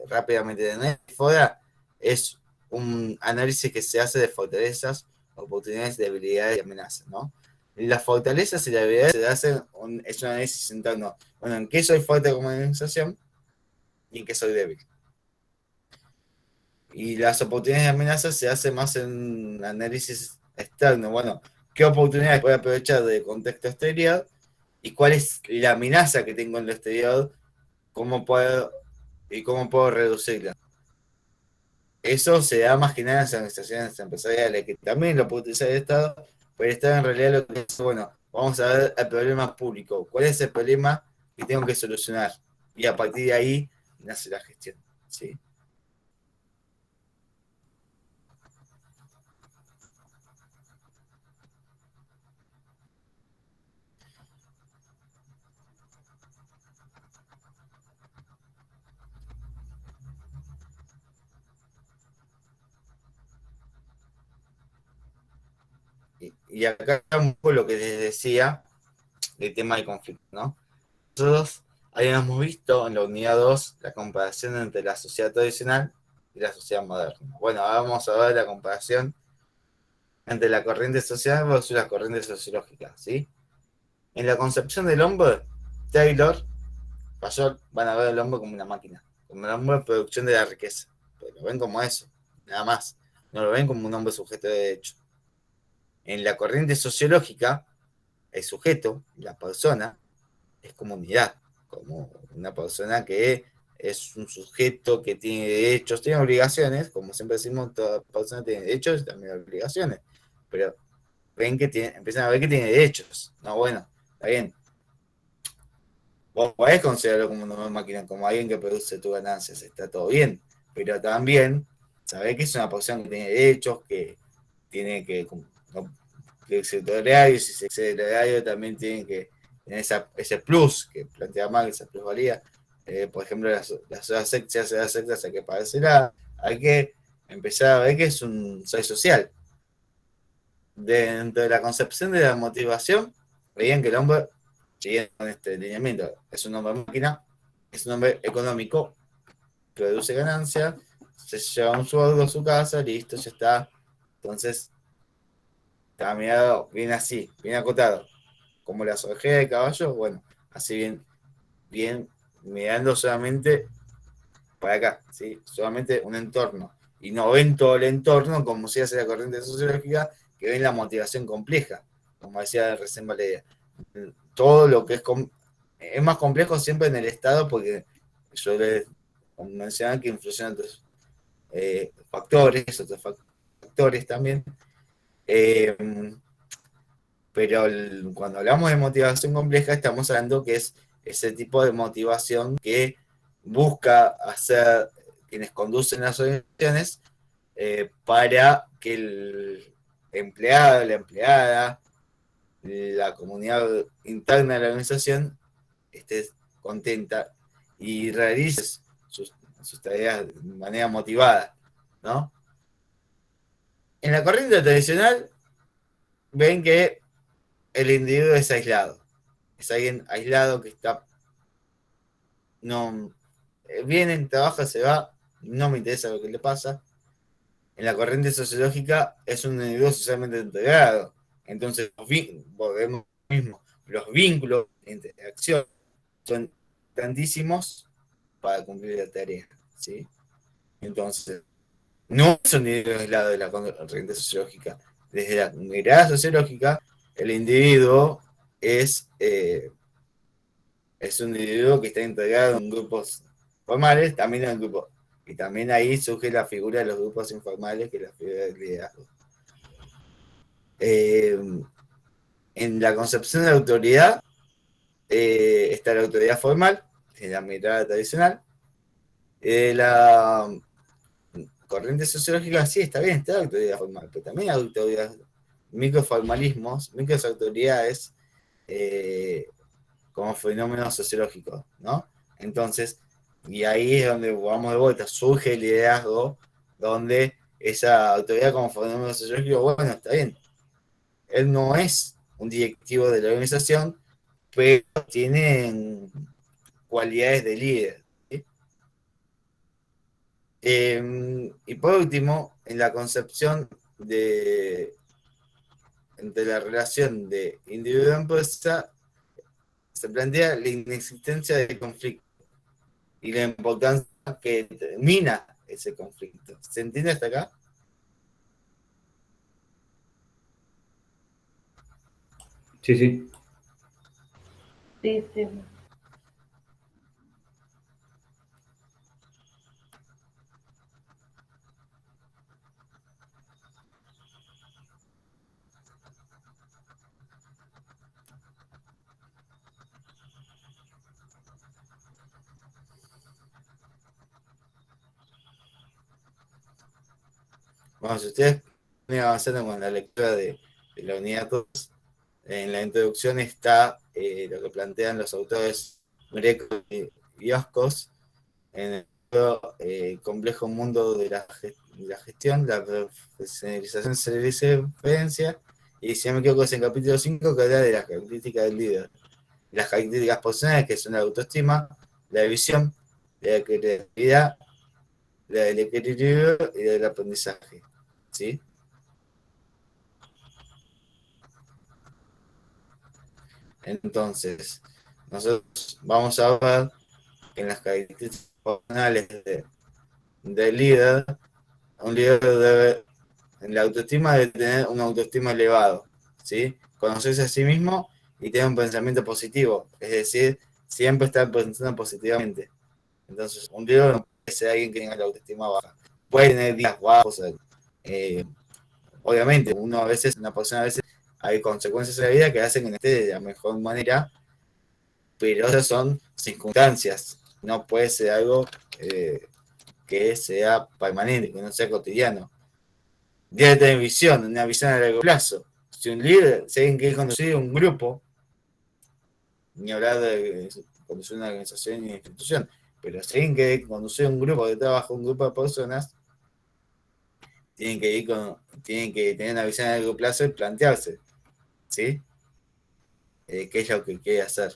rápidamente. El análisis FODA es un análisis que se hace de fortalezas, oportunidades, debilidades y amenazas, ¿no? Las fortalezas y las debilidades se hacen, es un análisis centrado, bueno, en qué soy fuerte como organización y en qué soy débil. Y las oportunidades y amenazas se hace más en análisis externo. Bueno, ¿qué oportunidades puedo aprovechar del contexto exterior? ¿Y cuál es la amenaza que tengo en el exterior? ¿Cómo puedo reducirla? Eso se da más que nada en las organizaciones empresariales, que también lo puede utilizar el Estado, pero el Estado en realidad lo que es, bueno, vamos a ver el problema público. ¿Cuál es el problema que tengo que solucionar? Y a partir de ahí nace la gestión. ¿Sí? Y acá un poco lo que les decía del tema del conflicto, ¿no? Nosotros habíamos visto en la unidad 2 la comparación entre la sociedad tradicional y la sociedad moderna. Bueno, ahora vamos a ver la comparación entre la corriente social versus la corriente sociológica, ¿sí? En la concepción del hombre, Taylor, Fayol, van a ver al hombre como una máquina, como el hombre de producción de la riqueza. Pero lo ven como eso, nada más. No lo ven como un hombre sujeto de derecho. En la corriente sociológica, el sujeto, la persona, es comunidad, como una persona que es un sujeto que tiene derechos, tiene obligaciones, como siempre decimos, toda persona tiene derechos y también obligaciones, pero empiezan a ver que tiene derechos. No, bueno, está bien. Vos podés considerarlo como una máquina, como alguien que produce tus ganancias, está todo bien, pero también sabés que es una persona que tiene derechos, que tiene que exceder el horario, si se excede el horario también tienen que tener ese plus que plantea Marx, esa plusvalía. Por ejemplo, las horas extras hay que pagársela, hay que empezar a ver que es un ser social. dentro de la concepción de la motivación, veían que el hombre, siguiendo con este lineamiento, es un hombre máquina, es un hombre económico, produce ganancias, se lleva un sueldo a su casa, listo, ya está. Entonces, está mirado bien así, bien acotado. Como las orejas de caballo, bueno, así bien mirando solamente para acá, ¿sí? Solamente un entorno. Y no ven todo el entorno como se hace la corriente sociológica, que ven la motivación compleja, como decía recién Valeria. Todo lo que es más complejo siempre en el Estado, porque yo les mencionaba que influyen otros factores también. Eh, pero cuando hablamos de motivación compleja, estamos hablando que es ese tipo de motivación que busca hacer quienes conducen las organizaciones para que el empleado, la empleada, la comunidad interna de la organización esté contenta y realice sus tareas de manera motivada, ¿no? En la corriente tradicional ven que el individuo es aislado, es alguien aislado que está, no, viene, trabaja, se va, no me interesa lo que le pasa. En la corriente sociológica es un individuo socialmente integrado, entonces volvemos lo mismo, los vínculos de interacción son tantísimos para cumplir la tarea, ¿sí? Entonces, no es un individuo aislado de la corriente sociológica. Desde la mirada sociológica, el individuo es un individuo que está integrado en grupos formales, también en grupos. Y también ahí surge la figura de los grupos informales, que es la figura del liderazgo. En la concepción de la autoridad, está la autoridad formal, en la mirada tradicional. La corriente sociológica, sí, está bien, está la autoridad formal, pero también hay autoridad, microformalismos, microautoridades, como fenómenos sociológicos, ¿no? Entonces, y ahí es donde vamos de vuelta, surge el liderazgo, donde esa autoridad como fenómeno sociológico, bueno, está bien, él no es un directivo de la organización, pero tiene cualidades de líder, ¿sí? Y por último, en la concepción entre la relación de individuo-empresa, se plantea la inexistencia del conflicto y la importancia que termina ese conflicto. ¿Se entiende hasta acá? Sí, sí. Sí, sí. Bueno, si ustedes van avanzando con la lectura de la unidad 2, en la introducción está lo que plantean los autores Greco y Ioscos en el complejo mundo de la gestión, la profesionalización, servicio y referencia, y si no me equivoco es en el capítulo 5 que habla de las características del líder. Las características personales que son la autoestima, la visión, la creatividad, la del equilibrio y la del aprendizaje, ¿sí? Entonces, nosotros vamos a ver que en las características personales del líder, un líder debe, en la autoestima debe tener una autoestima elevado, ¿sí? Conocerse a sí mismo y tener un pensamiento positivo, es decir, siempre estar pensando positivamente. Entonces, un líder no puede ser alguien que tenga la autoestima baja. Puede tener días bajos, obviamente, una persona a veces hay consecuencias en la vida que hacen que no esté de la mejor manera, pero esas son circunstancias, no puede ser algo que sea permanente, que no sea cotidiano. Debe tener visión, una visión a largo plazo. Si un líder, si alguien quiere conducir un grupo, ni hablar de conducir una organización y una institución, pero si alguien quiere conducir un grupo de trabajo, un grupo de personas, tienen que tener una visión a largo plazo y plantearse, ¿sí? ¿Qué es lo que quiere hacer?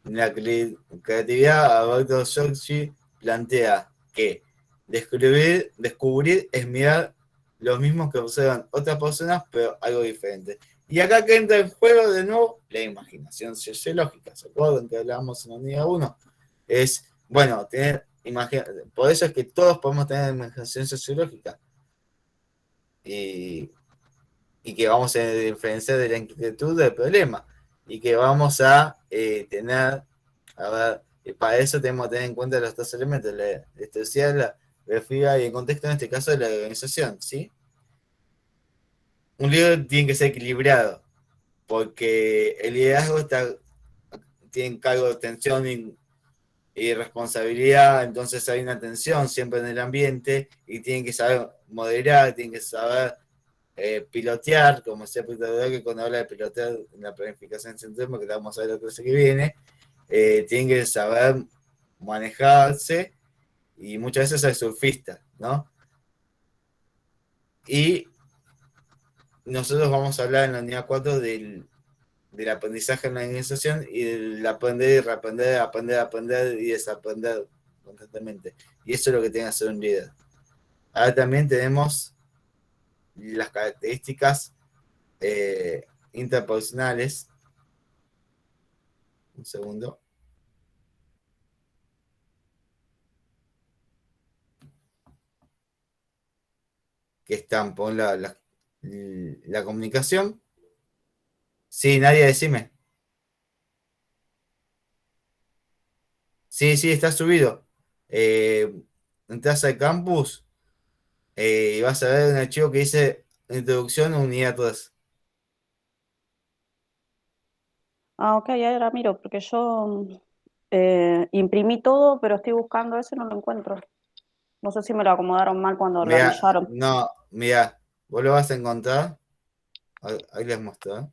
En la creatividad, Alberto Giorgi plantea que descubrir es mirar lo mismo que observan otras personas, pero algo diferente. Y acá que entra en juego de nuevo la imaginación sociológica. ¿Se acuerdan que hablábamos en la unidad 1? Es, bueno, por eso es que todos podemos tener imaginación sociológica. Y que vamos a diferenciar de la inquietud del problema. Y que vamos a tener, a ver, y para eso tenemos que tener en cuenta los dos elementos, la historicidad, la refriega y el contexto, en este caso, de la organización, ¿sí? Un líder tiene que ser equilibrado, porque el liderazgo tiene cargo de tensión y responsabilidad, entonces hay una tensión siempre en el ambiente y tienen que saber moderar, tienen que saber pilotear, como decía Peter Drucker cuando habla de pilotear en la planificación central, que la vamos a ver la clase que viene, tienen que saber manejarse y muchas veces hay surfistas, ¿no? Y nosotros vamos a hablar en la unidad 4 del aprendizaje en la organización y del aprender y reaprender, aprender y desaprender constantemente. Y eso es lo que tiene que hacer un líder. Ahora también tenemos las características interpersonales. Un segundo. Que están por la comunicación. Sí, Nadia, decime. Sí, está subido. Entras al campus y vas a ver un archivo que dice Introducción a Unidad 3. Ok, ahora miro, porque yo imprimí todo, pero estoy buscando eso y no lo encuentro. No sé si me lo acomodaron mal cuando organizaron. Mira, vos lo vas a encontrar. Ahí les muestro.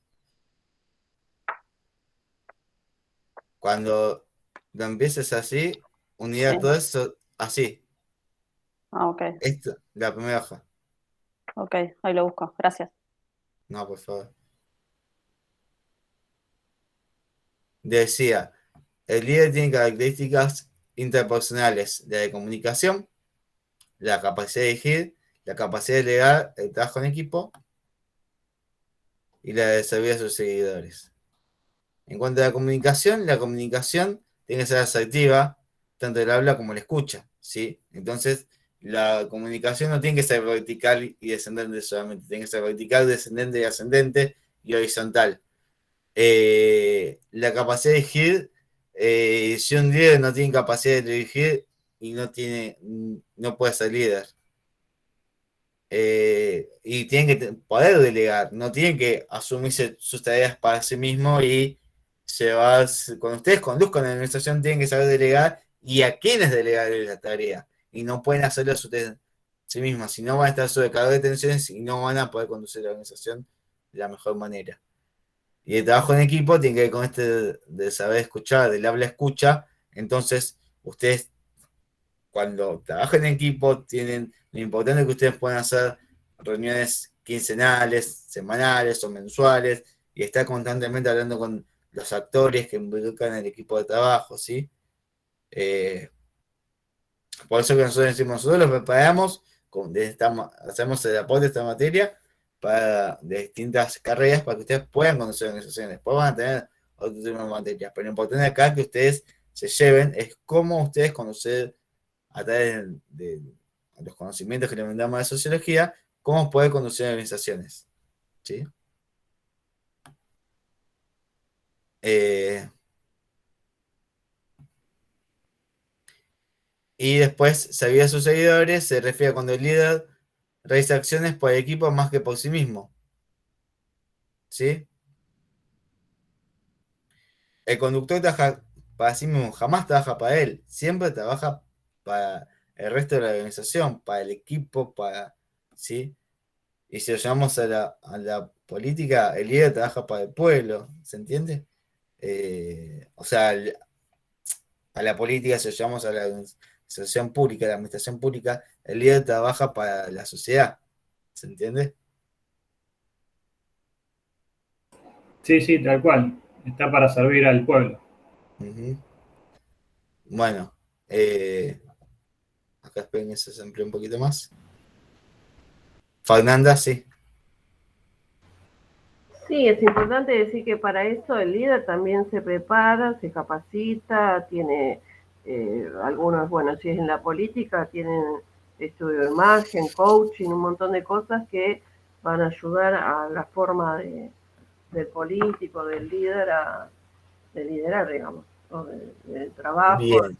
Cuando lo empieces así, unidad Sí. 3, así. Ah, ok. Esto, la primera hoja. Ok, ahí lo busco. Gracias. No, por favor. Decía, el líder tiene características interpersonales de la comunicación, la capacidad de dirigir, la capacidad de delegar, el trabajo en equipo y la de servir a sus seguidores. En cuanto a la comunicación tiene que ser asertiva, tanto el habla como el escucha, ¿sí? Entonces, la comunicación no tiene que ser vertical y descendente solamente, tiene que ser vertical, descendente y ascendente y horizontal. La capacidad de dirigir, si un líder no tiene capacidad de dirigir y no puede ser líder. Y tienen que poder delegar, no tienen que asumirse sus tareas para sí mismo y cuando ustedes conduzcan la administración tienen que saber delegar y a quiénes delegar la tarea y no pueden hacerlo a sí mismos, si no van a estar sobrecargados de tensiones y no van a poder conducir la organización de la mejor manera. Y el trabajo en equipo tiene que ver con de saber escuchar, del habla escucha, entonces ustedes cuando trabajan en equipo, lo importante es que ustedes puedan hacer reuniones quincenales, semanales o mensuales y estar constantemente hablando con los actores que involucran el equipo de trabajo, ¿sí? Por eso que nosotros decimos, nosotros los preparamos, hacemos el aporte de esta materia de distintas carreras para que ustedes puedan conocer organizaciones. Después van a tener otro tipo de materias, pero lo importante acá es que ustedes se lleven es cómo ustedes conocer a través de los conocimientos que le mandamos de sociología, cómo poder conducir organizaciones. ¿Sí? Y después, servir a sus seguidores se refiere a cuando el líder realiza acciones por el equipo más que por sí mismo. ¿Sí? El conductor trabaja para sí mismo, jamás trabaja para él, siempre trabaja para el resto de la organización, para el equipo, ¿sí? Y si lo llamamos a la política, el líder trabaja para el pueblo, ¿se entiende? O sea, a la política, si lo llamamos a la administración pública, el líder trabaja para la sociedad, ¿Se entiende? Sí, tal cual. Está para servir al pueblo. Ujú. Bueno, acá esperen que se amplíe un poquito más. Fernanda, sí. Sí, es importante decir que para eso el líder también se prepara, se capacita, tiene algunos, bueno, si es en la política, tienen estudio de imagen, coaching, un montón de cosas que van a ayudar a la forma del político, del líder, de liderar, digamos, ¿no? Del trabajo, Bien,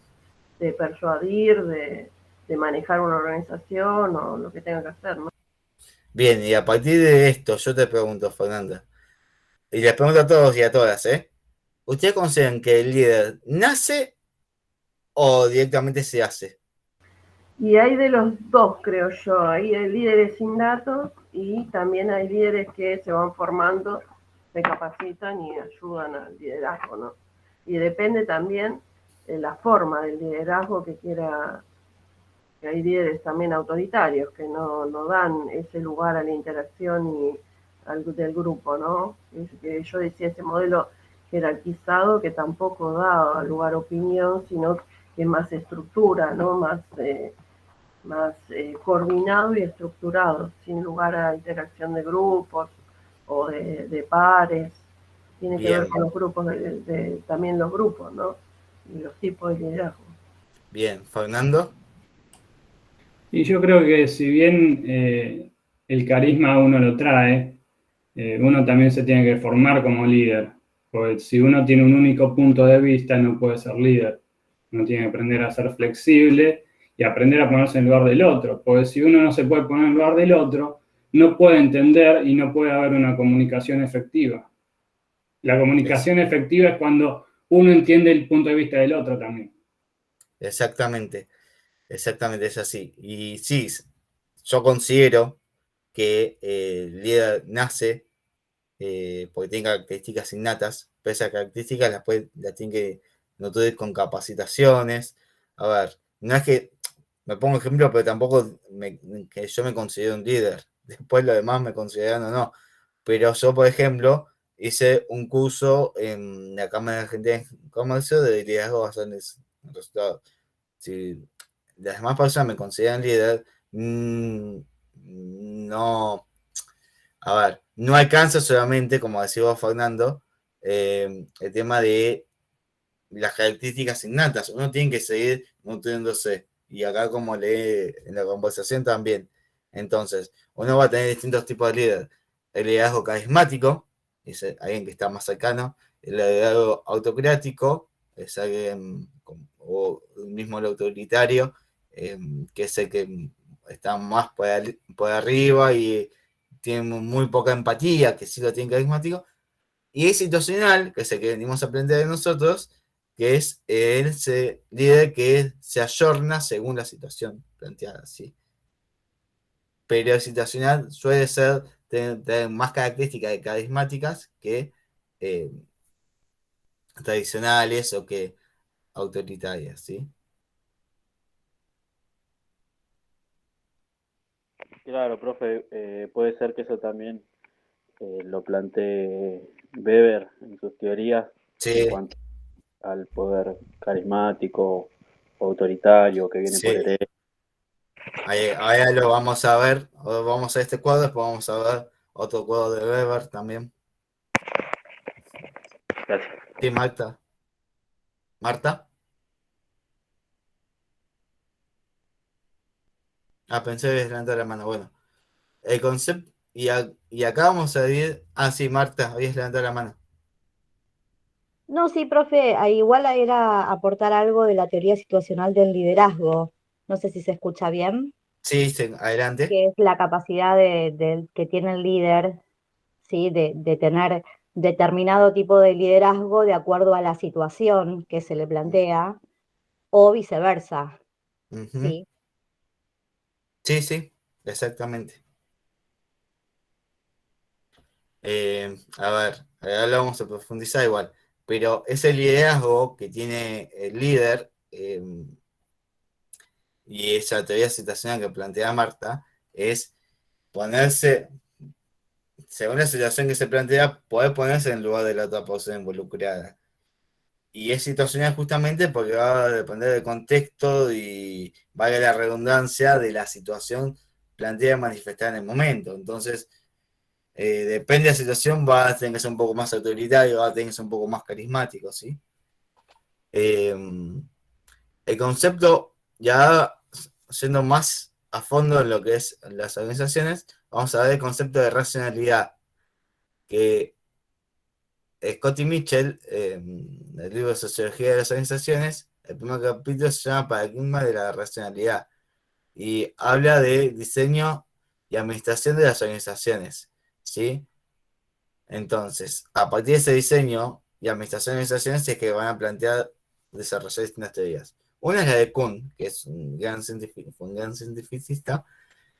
de persuadir, de manejar una organización o lo que tenga que hacer, ¿no? bien, y a partir de esto, yo te pregunto, Fernanda, y les pregunto a todos y a todas, ¿eh? ¿Ustedes consideran que el líder nace o directamente se hace? Y hay de los dos, creo yo. Ahí hay líderes innatos y también hay líderes que se van formando, se capacitan y ayudan al liderazgo, ¿no? Y depende también de la forma del liderazgo que quiera, que hay líderes también autoritarios que no dan ese lugar a la interacción y del grupo, ¿no? Es que yo decía ese modelo jerarquizado que tampoco da lugar a opinión, sino que más estructura, ¿no? Más coordinado y estructurado, sin lugar a interacción de grupos o de pares. Tiene que ver Bien, con los grupos, también los grupos, ¿no? Y los tipos de liderazgo. bien. Fernando, Y yo creo que si bien el carisma uno lo trae, uno también se tiene que formar como líder. Porque si uno tiene un único punto de vista, no puede ser líder. Uno tiene que aprender a ser flexible y aprender a ponerse en el lugar del otro. Porque si uno no se puede poner en el lugar del otro, no puede entender y no puede haber una comunicación efectiva. La es, comunicación efectiva es cuando uno entiende el punto de vista del otro también. exactamente, exactamente es así. Y sí, yo considero que el líder nace porque tiene características innatas, pero esas características las tiene que nutrir con capacitaciones. A ver, no es que me pongo ejemplo, pero tampoco que yo me considero un líder. Después lo demás me consideran o no. Pero yo, por ejemplo, hice un curso en la Cámara Argentina de Comercio de liderazgo basado en resultados. Si las demás personas me consideran líder, no. A ver, no alcanza solamente, como decía vos, Fernando, el tema de las características innatas. Uno tiene que seguir nutriéndose. Y acá, como leí en la conversación también. Entonces, uno va a tener distintos tipos de líder. El liderazgo carismático, es alguien que está más cercano. El liderazgo autocrático, es alguien, o mismo el autoritario, que es el que está más por arriba y tiene muy poca empatía, que sí lo tiene carismático. Y es situacional, que es el que venimos a aprender de nosotros, que es el líder que se ayorna según la situación planteada, ¿sí? Pero el situacional suele tener más características de carismáticas que eh, tradicionales o que autoritarias, ¿sí? Claro, profe, puede ser que eso también lo plantee Weber en sus teorías en Sí, cuanto al poder carismático, autoritario que viene por sí. herencia. Ahora lo vamos a ver, ahora vamos a este cuadro, después vamos a ver otro cuadro de Weber también. Gracias. Sí, Marta. Marta. Ah, pensé que levantar la mano. Bueno, el concepto. Y acá vamos a ir. Ah, sí, Marta, habías levantado la mano. No, sí, profe, igual era aportar algo de la teoría situacional del liderazgo. No sé si se escucha bien, Sí, sí, adelante. que es la capacidad que tiene el líder, ¿sí? De tener determinado tipo de liderazgo de acuerdo a la situación que se le plantea, o viceversa, Ujú. ¿sí? Sí, sí, exactamente. A ver, ahora lo vamos a profundizar igual. Pero ese liderazgo que tiene el líder y esa teoría situacional que plantea Marta es ponerse, según la situación que se plantea, poder ponerse en lugar de la otra persona involucrada. Y es situacional justamente porque va a depender del contexto y, valga la redundancia, de la situación planteada y manifestada en el momento. Entonces, depende de la situación, va a tener que ser un poco más autoritario, va a tener que ser un poco más carismático, ¿sí? El concepto, ya yendo más a fondo en lo que es las organizaciones, vamos a ver el concepto de racionalidad, que Scott y Mitchell, en el libro de Sociología de las Organizaciones, el primer capítulo se llama Paradigma de la Racionalidad y habla de diseño y administración de las organizaciones, ¿sí? Entonces, a partir de ese diseño y administración de organizaciones es que van a plantear desarrollar distintas teorías. Una es la de Kuhn, que es un gran cientificista,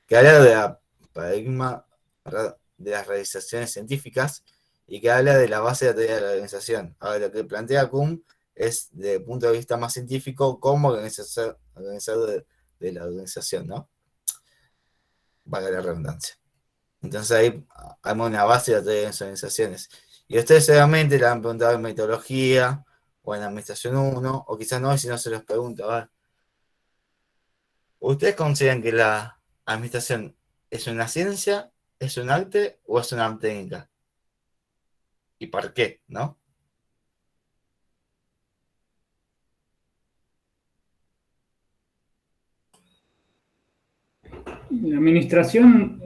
que habla de la paradigma de las realizaciones científicas y que habla de la base de la teoría de la organización. Ahora, lo que plantea Kuhn es, desde el punto de vista más científico, cómo organizar de la organización, ¿no? Valga la redundancia. Entonces ahí hay una base de la teoría de las organizaciones. Y ustedes seguramente le han preguntado en metodología o en administración 1, o quizás no, y si no se los pregunto, a ver. ¿Ustedes consideran que la administración es una ciencia, es un arte o es una técnica? ¿Y por qué? ¿No? La administración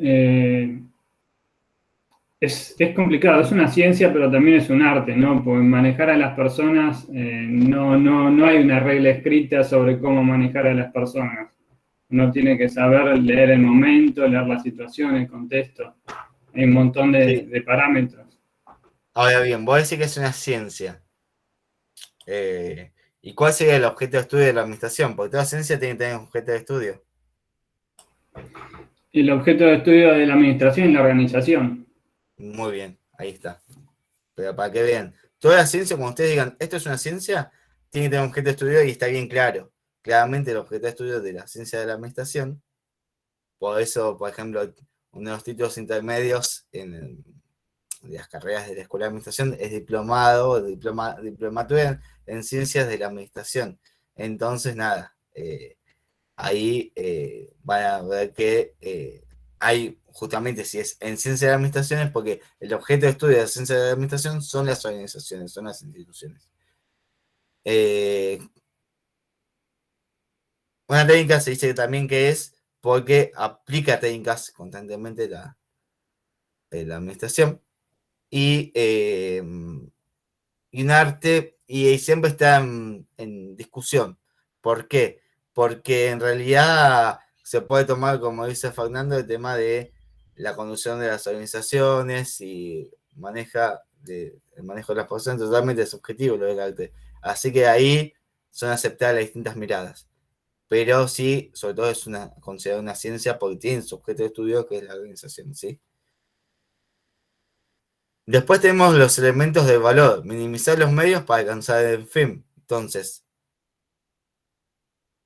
es complicado, es una ciencia, pero también es un arte, ¿no? Porque manejar a las personas, no hay una regla escrita sobre cómo manejar a las personas. Uno tiene que saber leer el momento, leer la situación, el contexto. Hay un montón de parámetros. Ahora bien, vos decís que es una ciencia. ¿Y cuál sería el objeto de estudio de la administración? Porque toda ciencia tiene que tener un objeto de estudio. El objeto de estudio de la administración es la organización. Muy bien, ahí está. Pero para que vean, toda la ciencia, cuando ustedes digan, esto es una ciencia, tiene que tener un objeto de estudio y está bien claro. Claramente el objeto de estudio de la ciencia de la administración, por eso, por ejemplo, uno de los títulos intermedios de las carreras de la Escuela de Administración es diplomado, diplomatura en ciencias de la administración. Entonces, nada, ahí van a ver que hay, justamente si es en ciencia de la administración, es porque el objeto de estudio de la ciencia de la administración son las organizaciones, son las instituciones. Una técnica se dice también que es porque aplica técnicas constantemente la administración y un arte y siempre está en discusión. ¿Por qué? Porque en realidad se puede tomar, como dice Fernando, el tema de la conducción de las organizaciones y el manejo de las personas totalmente subjetivo lo del arte. Así que ahí son aceptadas las distintas miradas. Pero sí, sobre todo es considerada una ciencia porque tiene su objeto de estudio que es la organización, ¿sí? Después tenemos los elementos de valor, minimizar los medios para alcanzar el fin. Entonces,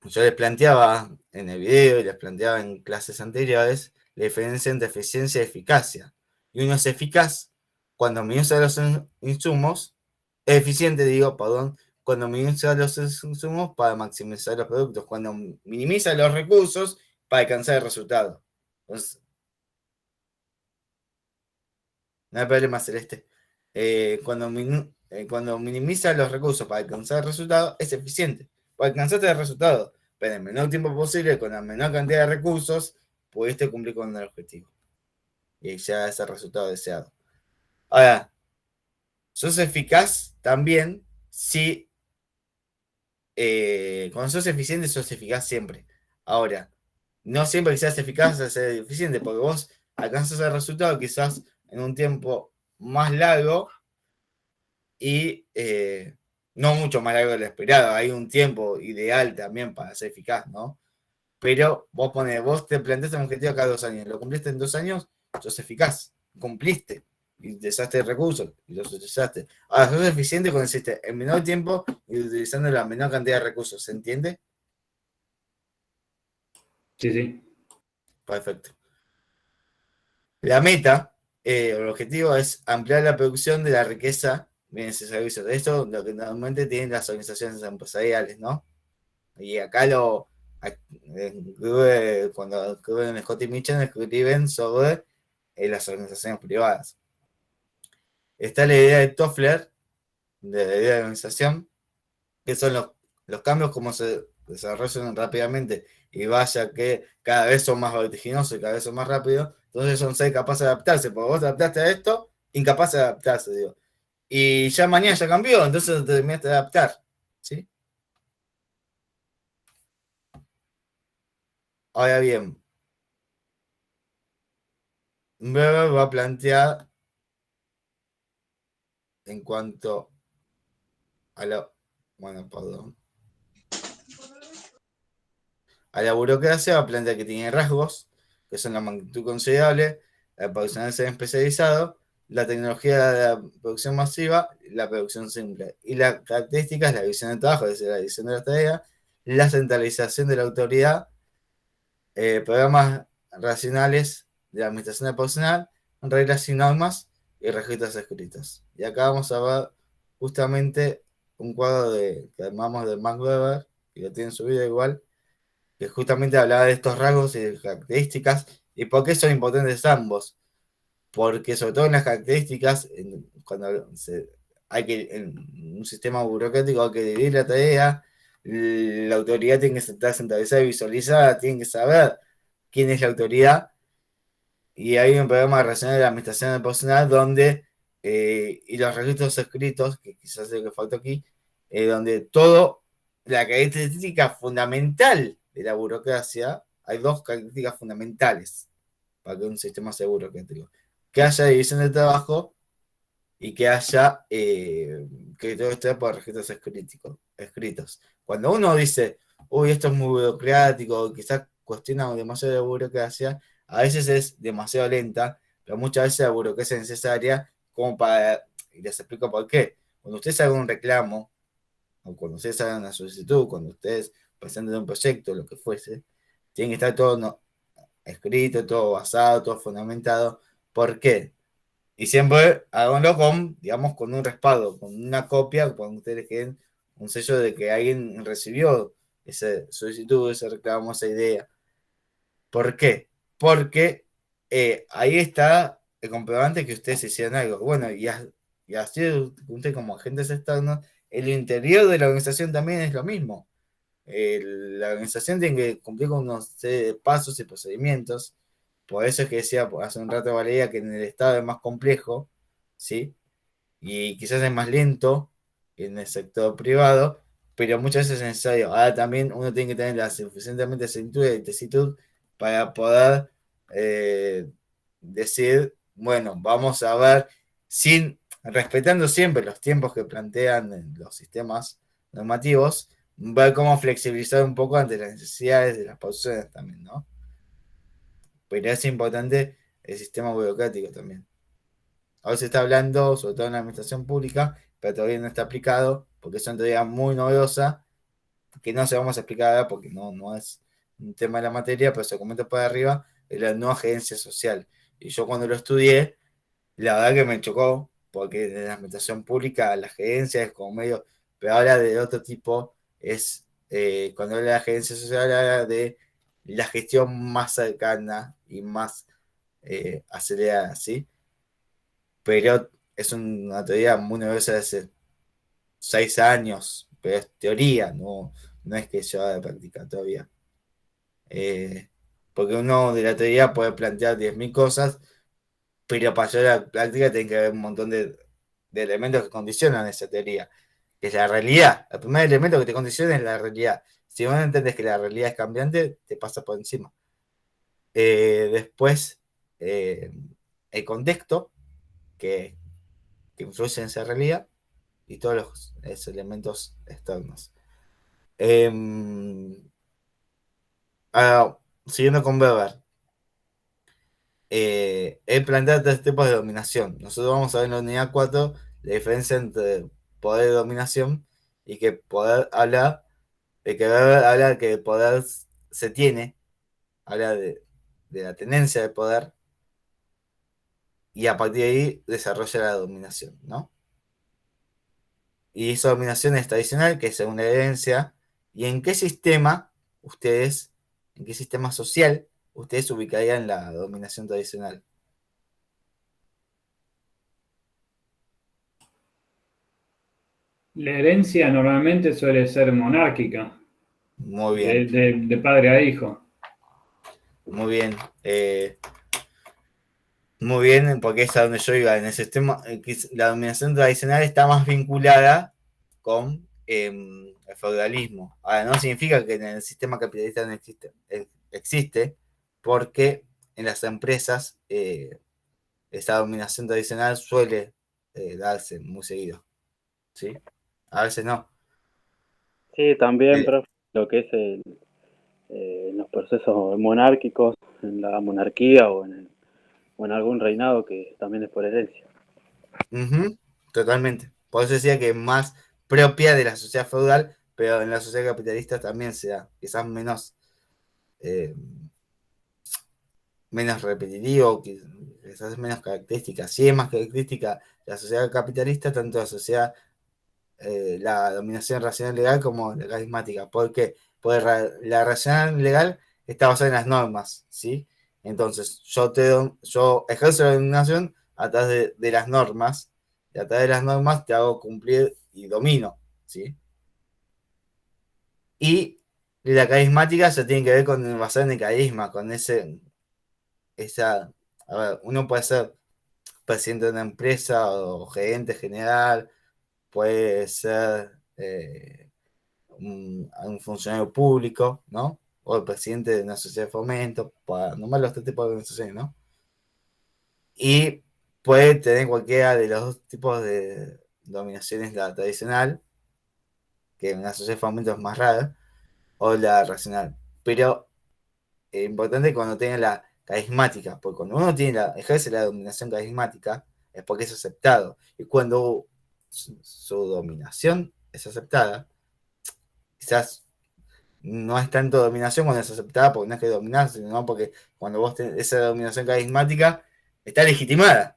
yo les planteaba en el video y les planteaba en clases anteriores la diferencia entre eficiencia y eficacia. Y uno es eficaz cuando minimiza los insumos, eficiente, cuando minimiza los insumos para maximizar los productos, cuando minimiza los recursos para alcanzar el resultado. Entonces, no hay problema, Celeste. Cuando minimiza los recursos para alcanzar el resultado, es eficiente. Para alcanzar el resultado, pero en el menor tiempo posible, con la menor cantidad de recursos, pudiste cumplir con el objetivo. Y ya es el resultado deseado. Ahora, sos eficaz también si cuando sos eficiente, sos eficaz siempre. Ahora, no siempre que seas eficaz vas a ser eficiente, porque vos alcanzas el resultado quizás en un tiempo más largo y no mucho más largo de lo esperado. Hay un tiempo ideal también para ser eficaz, ¿no? Pero vos te planteaste un objetivo cada 2 años, lo cumpliste en 2 años, sos eficaz, cumpliste, y utilizaste recursos, y los utilizaste. Ahora, sos eficiente cuando hiciste en menor tiempo y utilizando la menor cantidad de recursos, ¿se entiende? Sí, sí. Perfecto. La meta, el objetivo es ampliar la producción de la riqueza, bienes y servicios. Esto lo que normalmente tienen las organizaciones empresariales, ¿no? Y acá cuando escriben Scott y Mitchell, escriben sobre las organizaciones privadas. Está la idea de Toffler, de la idea de organización, que son los cambios como se desarrollan rápidamente y vaya que cada vez son más vertiginosos y cada vez son más rápidos, entonces son ser capaces de adaptarse, porque vos te adaptaste a esto, incapaz de adaptarse, digo. Y ya mañana ya cambió, entonces te terminaste de adaptar, ¿sí? Ahora bien, Weber va a plantear en cuanto a la, bueno, perdón, a la burocracia, va a plantear que tiene rasgos, que son la magnitud considerable, el personal ser especializado, la tecnología de la producción masiva, la producción simple. Y las características, la división del trabajo, es decir, la división de la tarea, la centralización de la autoridad, programas racionales de la administración del personal, reglas y normas y registros escritos. Y acá vamos a ver justamente un cuadro que armamos de Max Weber, que lo tiene subido igual, que justamente hablaba de estos rasgos y de características y por qué son importantes ambos. Porque sobre todo en las características, cuando en un sistema burocrático hay que dividir la tarea, la autoridad tiene que estar centralizada y visualizada, tiene que saber quién es la autoridad, y hay un programa racional de la administración del personal donde, y los registros escritos, que quizás es lo que falta aquí, donde todo, la característica fundamental de la burocracia, hay dos características fundamentales para que un sistema sea burocrático: que haya división de trabajo y que haya, que todo esté por registros escritos. Cuando uno dice, uy, esto es muy burocrático, quizás cuestiona demasiado la burocracia, a veces es demasiado lenta, pero muchas veces la burocracia es necesaria como para, y les explico por qué. Cuando ustedes hagan un reclamo, o cuando ustedes hagan una solicitud, cuando ustedes presenten un proyecto, lo que fuese, tiene que estar todo escrito, todo basado, todo fundamentado. ¿Por qué? Y siempre háganlo con, digamos, con un respaldo, con una copia, cuando ustedes queden un sello de que alguien recibió esa solicitud, ese reclamo, esa idea. ¿Por qué? Porque ahí está el comprobante que ustedes hicieron algo. Bueno, y así usted como agentes externos, el interior de la organización también es lo mismo. La organización tiene que cumplir con unos pasos y procedimientos. Por eso es que decía hace un rato Valeria que en el Estado es más complejo, ¿sí? Y quizás es más lento que en el sector privado, pero muchas veces es necesario. Ahora también uno tiene que tener la suficientemente cintura y tesitud para poder decir, bueno, vamos a ver, respetando siempre los tiempos que plantean los sistemas normativos, ver cómo flexibilizar un poco ante las necesidades de las personas también, ¿no? Pero es importante el sistema burocrático también. Ahora se está hablando, sobre todo en la administración pública, pero todavía no está aplicado, porque es una teoría muy novedosa, que no se vamos a explicar ahora porque no es un tema de la materia, pero se comenta por arriba, es la nueva gerencia social. Y yo cuando lo estudié, la verdad que me chocó, porque en la administración pública la gerencia es como medio, pero ahora de otro tipo, es cuando habla de la gerencia social, habla de la gestión más cercana y más acelerada, ¿sí? Pero es una teoría muy novedosa de hace 6 años, pero es teoría, no es que se va a practicar todavía. Eh, Porque uno de la teoría puede plantear 10.000 cosas, pero para llegar a la práctica tiene que haber un montón de elementos que condicionan esa teoría, que es la realidad. El primer elemento que te condiciona es la realidad. Si vos no entendés que la realidad es cambiante, te pasa por encima. Después, el contexto que influye en esa realidad y todos los elementos externos. Ahora, siguiendo con Weber, él plantea tres tipos de dominación. Nosotros vamos a ver en la unidad 4 la diferencia entre poder y dominación, y que poder habla de que Weber habla de que el poder se tiene, habla de la tenencia de poder, y a partir de ahí desarrolla la dominación, ¿no? Y esa dominación es tradicional, que es según la herencia. ¿Y en qué sistema en qué sistema social ustedes ubicarían la dominación tradicional? La herencia normalmente suele ser monárquica, Muy bien, de padre a hijo. muy bien. Muy bien, porque es a donde yo iba. En el sistema, la dominación tradicional está más vinculada con el feudalismo. Ahora, no significa que en el sistema capitalista no existe, porque en las empresas esa dominación tradicional suele darse muy seguido. ¿Sí? A veces no. Sí, también, Eh, profe, lo que es los procesos monárquicos, en la monarquía o en algún reinado que también es por herencia. Ujú, totalmente. Por eso decía que es más propia de la sociedad feudal, pero en la sociedad capitalista también se da, quizás eh, menos repetitivo, quizás menos características. Sí es más característica la sociedad capitalista, tanto la dominación racional legal como la carismática. ¿Por qué? Porque la racional legal está basada en las normas, ¿sí? Entonces, yo ejerzo la dominación a través de las normas, y a través de las normas te hago cumplir y domino, ¿sí? Y la carismática se tiene que ver con basar en el carisma, con esa, a ver, uno puede ser presidente de una empresa o gerente general, puede ser un funcionario público, ¿no? O el presidente de una sociedad de fomento, para nombrar los tres tipos de organizaciones, ¿no? Y puede tener cualquiera de los dos tipos de dominaciones, la tradicional, que en una sociedad de fomento es más rara, o la racional. Pero es importante cuando tenga la carismática, porque cuando uno ejerce la dominación carismática, es porque es aceptado. Y cuando su dominación es aceptada, quizás no es tanto dominación cuando es aceptada, porque no es que dominás, sino porque cuando vos tenés esa dominación carismática, está legitimada.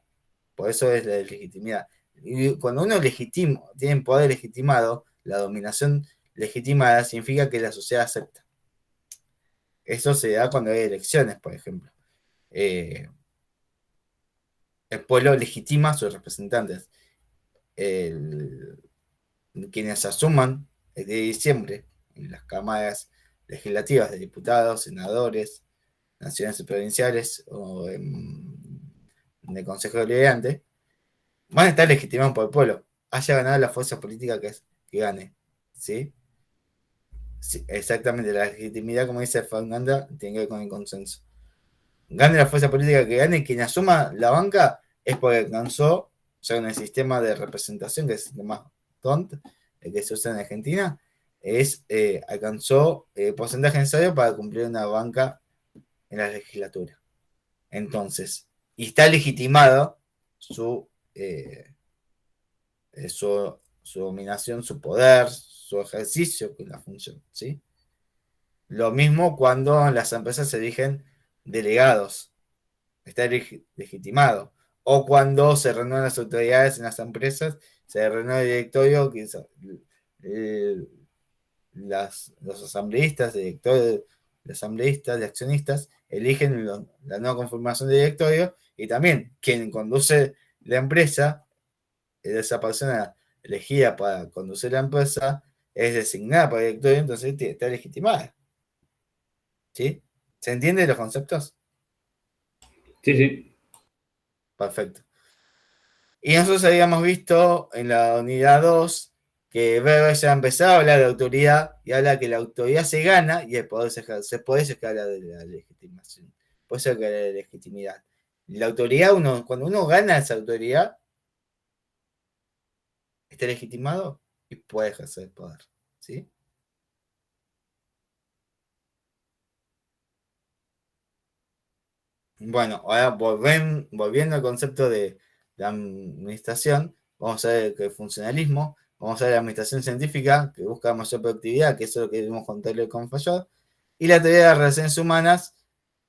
Por eso es la legitimidad. Y cuando uno tiene poder legitimado, la dominación legitimada significa que la sociedad acepta. Eso se da cuando hay elecciones, por ejemplo. Eh, el pueblo legitima a sus representantes. El- Quienes asuman el 10 de diciembre en las cámaras legislativas de diputados, senadores, nacionales y provinciales o en el Consejo Deliberante, van a estar legitimados por el pueblo, haya ganado la fuerza política que gane. ¿Sí? Sí, exactamente, la legitimidad, como dice Fernanda, tiene que ver con el consenso. Gane la fuerza política que gane, quien asuma la banca es porque alcanzó, o sea, en el sistema de representación, que es el más tonto, el que se usa en Argentina, alcanzó el porcentaje necesario para cumplir una banca en la legislatura. Entonces, y está legitimado eh, su dominación, su poder, su ejercicio con la función, ¿sí? Lo mismo cuando en las empresas se eligen delegados, está legitimado. O cuando se renuevan las autoridades en las empresas, se renueva el directorio, eh, los asambleístas, directores, los asambleístas, de accionistas, eligen la nueva conformación de directorio y también quien conduce la empresa, esa persona elegida para conducir la empresa, es designada para el directorio, entonces está legitimada. ¿Sí? ¿Se entienden los conceptos? Sí, sí. Perfecto. Y nosotros habíamos visto en la unidad 2 que Weber ya empezaba a hablar de autoridad y habla que la autoridad se gana y el poder se ejerce. Por eso es que habla de la legitimación. Por eso es que habla de legitimidad. La autoridad, cuando uno gana esa autoridad, está legitimado y puede ejercer el poder. ¿Sí? Bueno, ahora volviendo al concepto de administración, vamos a ver el funcionalismo, vamos a ver la administración científica, que busca mayor productividad, que eso es lo que vimos con Taylor con Fayol, y la teoría de las relaciones humanas,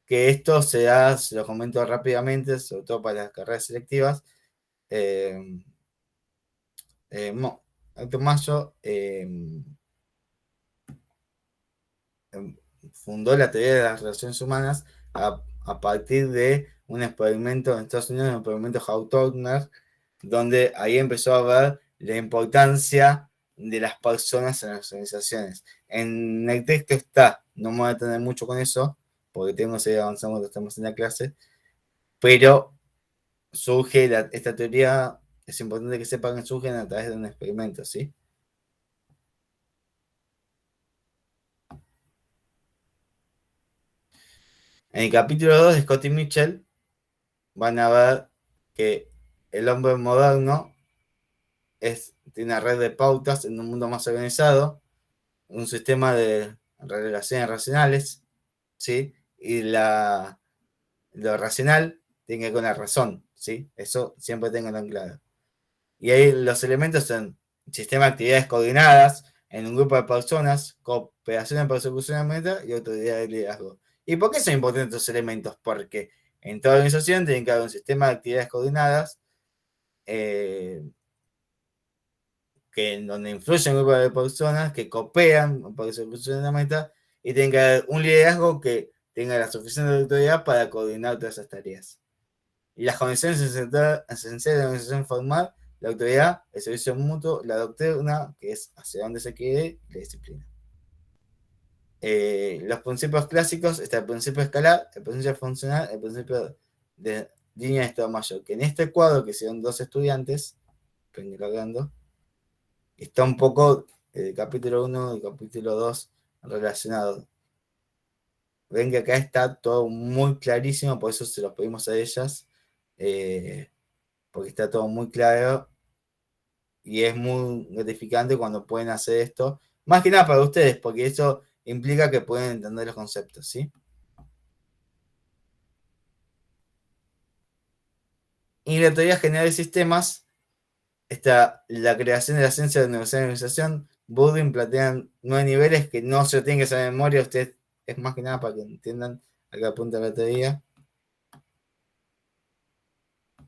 que esto se da, se lo comento rápidamente, sobre todo para las carreras selectivas. Mayo fundó la teoría de las relaciones humanas a partir de un experimento en Estados Unidos, un experimento Hawthorne, donde ahí empezó a ver la importancia de las personas en las organizaciones. En el texto está, no me voy a detener mucho con eso, porque tengo que seguir avanzando, estamos en la clase, pero surge esta teoría, es importante que sepan que surgen a través de un experimento, ¿sí? En el capítulo 2 de Scott y Mitchell van a ver que el hombre moderno tiene una red de pautas en un mundo más organizado, un sistema de relaciones racionales, ¿sí? Y lo racional tiene que ver con la razón, ¿sí? Eso siempre tenganlo en claro. Y ahí los elementos son sistema de actividades coordinadas en un grupo de personas, cooperación en persecución de meta y autoridad de liderazgo. ¿Y por qué son importantes estos elementos? Porque en toda organización tiene que haber un sistema de actividades coordinadas que en donde influyen un grupo de personas que cooperan para que se funcione la meta y tenga un liderazgo que tenga la suficiente autoridad para coordinar todas esas tareas. Y las condiciones esenciales de la organización formal, la autoridad, el servicio mutuo, la doctrina, que es hacia dónde se quiere, y la disciplina. Los principios clásicos está el principio escalar, el principio funcional, el principio de línea de estado mayor, que en este cuadro, que son 2 estudiantes, cargando, está un poco el capítulo 1 y el capítulo 2 relacionados. Ven que acá está todo muy clarísimo, por eso se los pedimos a ellas, porque está todo muy claro y es muy gratificante cuando pueden hacer esto, más que nada para ustedes, porque eso implica que pueden entender los conceptos, ¿sí? Y en la teoría general de sistemas está la creación de la ciencia de organización. Burdin plantean 9 niveles que no se lo tienen que saber de memoria. Ustedes, es más que nada para que entiendan a qué apunta la teoría.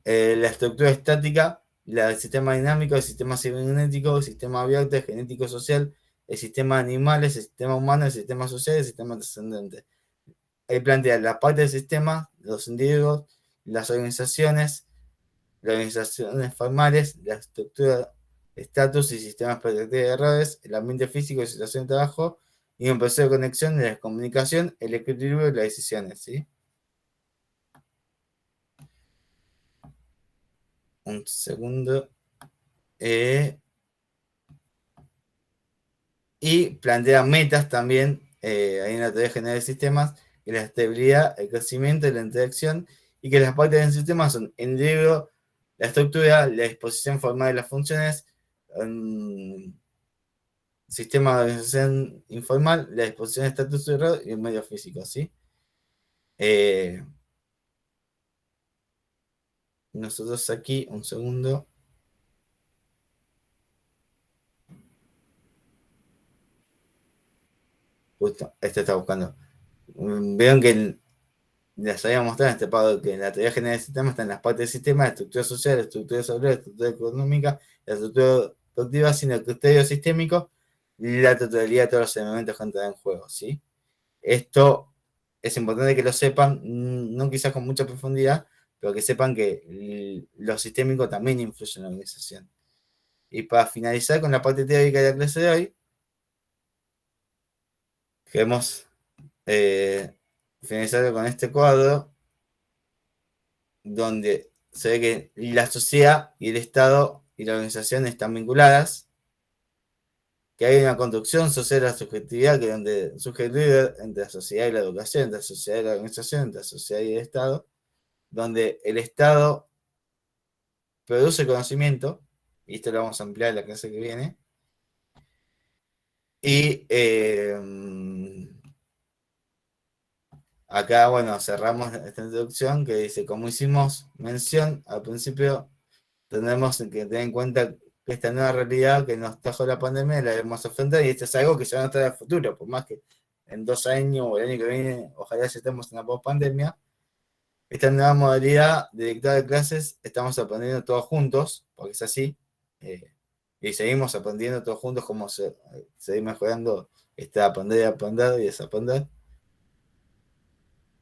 La estructura estática, el sistema dinámico, el sistema cibernético, el sistema abierto, el genético social, el sistema animales, el sistema humano, el sistema social, el sistema trascendente. Ahí plantea la parte del sistema, los individuos, las organizaciones formales, la estructura, estatus y sistemas predictivos de errores, el ambiente físico y situación de trabajo, y un proceso de conexión de la comunicación, el equilibrio y las decisiones, ¿sí? Un segundo. Y plantea metas también, ahí en la teoría general de sistemas, que la estabilidad, el crecimiento y la interacción, y que las partes del sistema son el individuo, la estructura, la disposición formal de las funciones, sistema de organización informal, la disposición de estatus y red y el medio físico, ¿sí? Nosotros aquí, un segundo. Justo, este está buscando. Vieron que les había mostrado en este paro que en la teoría general del sistema están las partes del sistema, la estructura social, la estructura cerebral, la estructura económica, la estructura productiva, sin el criterio sistémico y la totalidad de todos los elementos que entran en juego, ¿sí? Esto es importante que lo sepan, no quizás con mucha profundidad, pero que sepan que lo sistémico también influye en la organización. Y para finalizar con la parte teórica de la clase de hoy, queremos finalizar con este cuadro donde se ve que la sociedad y el Estado y la organización están vinculadas, que hay una construcción social de la subjetividad, que donde surge el líder entre la sociedad y la educación, entre la sociedad y la organización, entre la sociedad y el Estado, donde el Estado produce conocimiento, y esto lo vamos a ampliar en la clase que viene, y acá, bueno, cerramos esta introducción que dice, como hicimos mención al principio, tenemos que tener en cuenta que esta nueva realidad que nos trajo la pandemia la debemos enfrentar y esto es algo que ya no está en el futuro, por más que en 2 años o el año que viene, ojalá ya estemos en la post-pandemia, esta nueva modalidad de dictar clases, estamos aprendiendo todos juntos, porque es así, y seguimos aprendiendo todos juntos cómo seguir mejorando aprender y aprender y desaprender.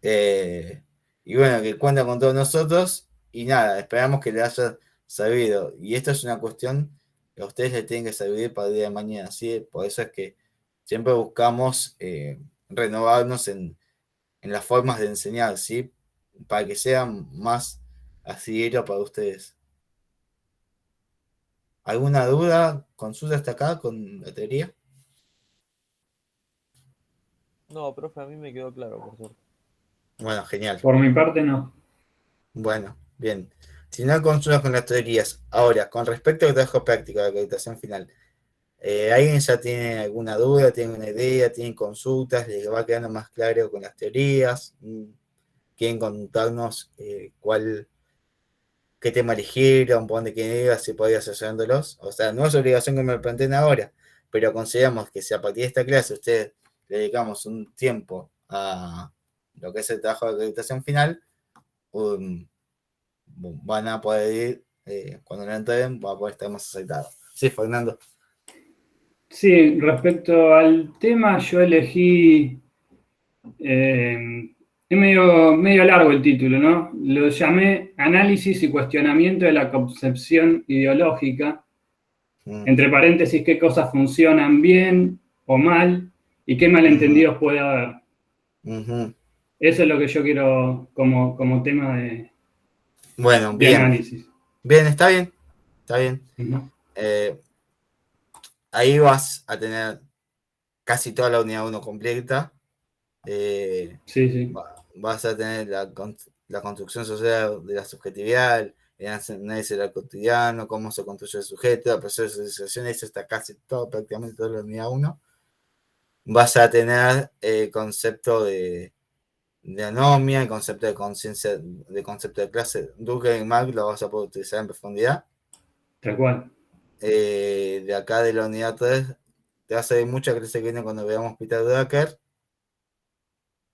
Y bueno, que cuenta con todos nosotros, y nada, esperamos que le haya servido. Y esto es una cuestión que a ustedes les tienen que servir para el día de mañana, ¿sí? Por eso es que siempre buscamos renovarnos en las formas de enseñar, ¿sí? Para que sean más accesibles para ustedes. ¿Alguna duda, consulta hasta acá con la teoría? No, profe, a mí me quedó claro, por suerte. Bueno, genial. Por mi parte, no. Bueno, bien. Si no hay consultas con las teorías, ahora, con respecto al trabajo práctico, a la acreditación final, ¿alguien ya tiene alguna duda, tiene una idea, tiene consultas, les va quedando más claro con las teorías? ¿Quieren contarnos qué tema eligieron, por dónde quieren ir, si podía asesorándolos? O sea, no es obligación que me lo planteen ahora, pero consideramos que si a partir de esta clase ustedes le dedicamos un tiempo a lo que es el trabajo de acreditación final, van a poder ir, cuando lo entreguen, va a poder estar más aceitado. Sí, Fernando. Sí, respecto al tema, yo elegí, es medio largo el título, ¿no? Lo llamé Análisis y cuestionamiento de la concepción ideológica, entre paréntesis, qué cosas funcionan bien o mal y qué malentendidos puede haber. Eso es lo que yo quiero como tema de bien. Análisis. Bien, está bien. Está bien. Ahí vas a tener casi toda la unidad 1 completa. Sí. Vas a tener la construcción social de la subjetividad, el análisis del cotidiano, cómo se construye el sujeto, el proceso de socialización, eso está casi todo, prácticamente toda la unidad 1. Vas a tener el concepto de anomia, el concepto de conciencia, de concepto de clase. Durkheim y Marx lo vas a poder utilizar en profundidad. Tal cual. De acá de la unidad 3 te va a salir mucha clase que viene cuando veamos Peter Drucker,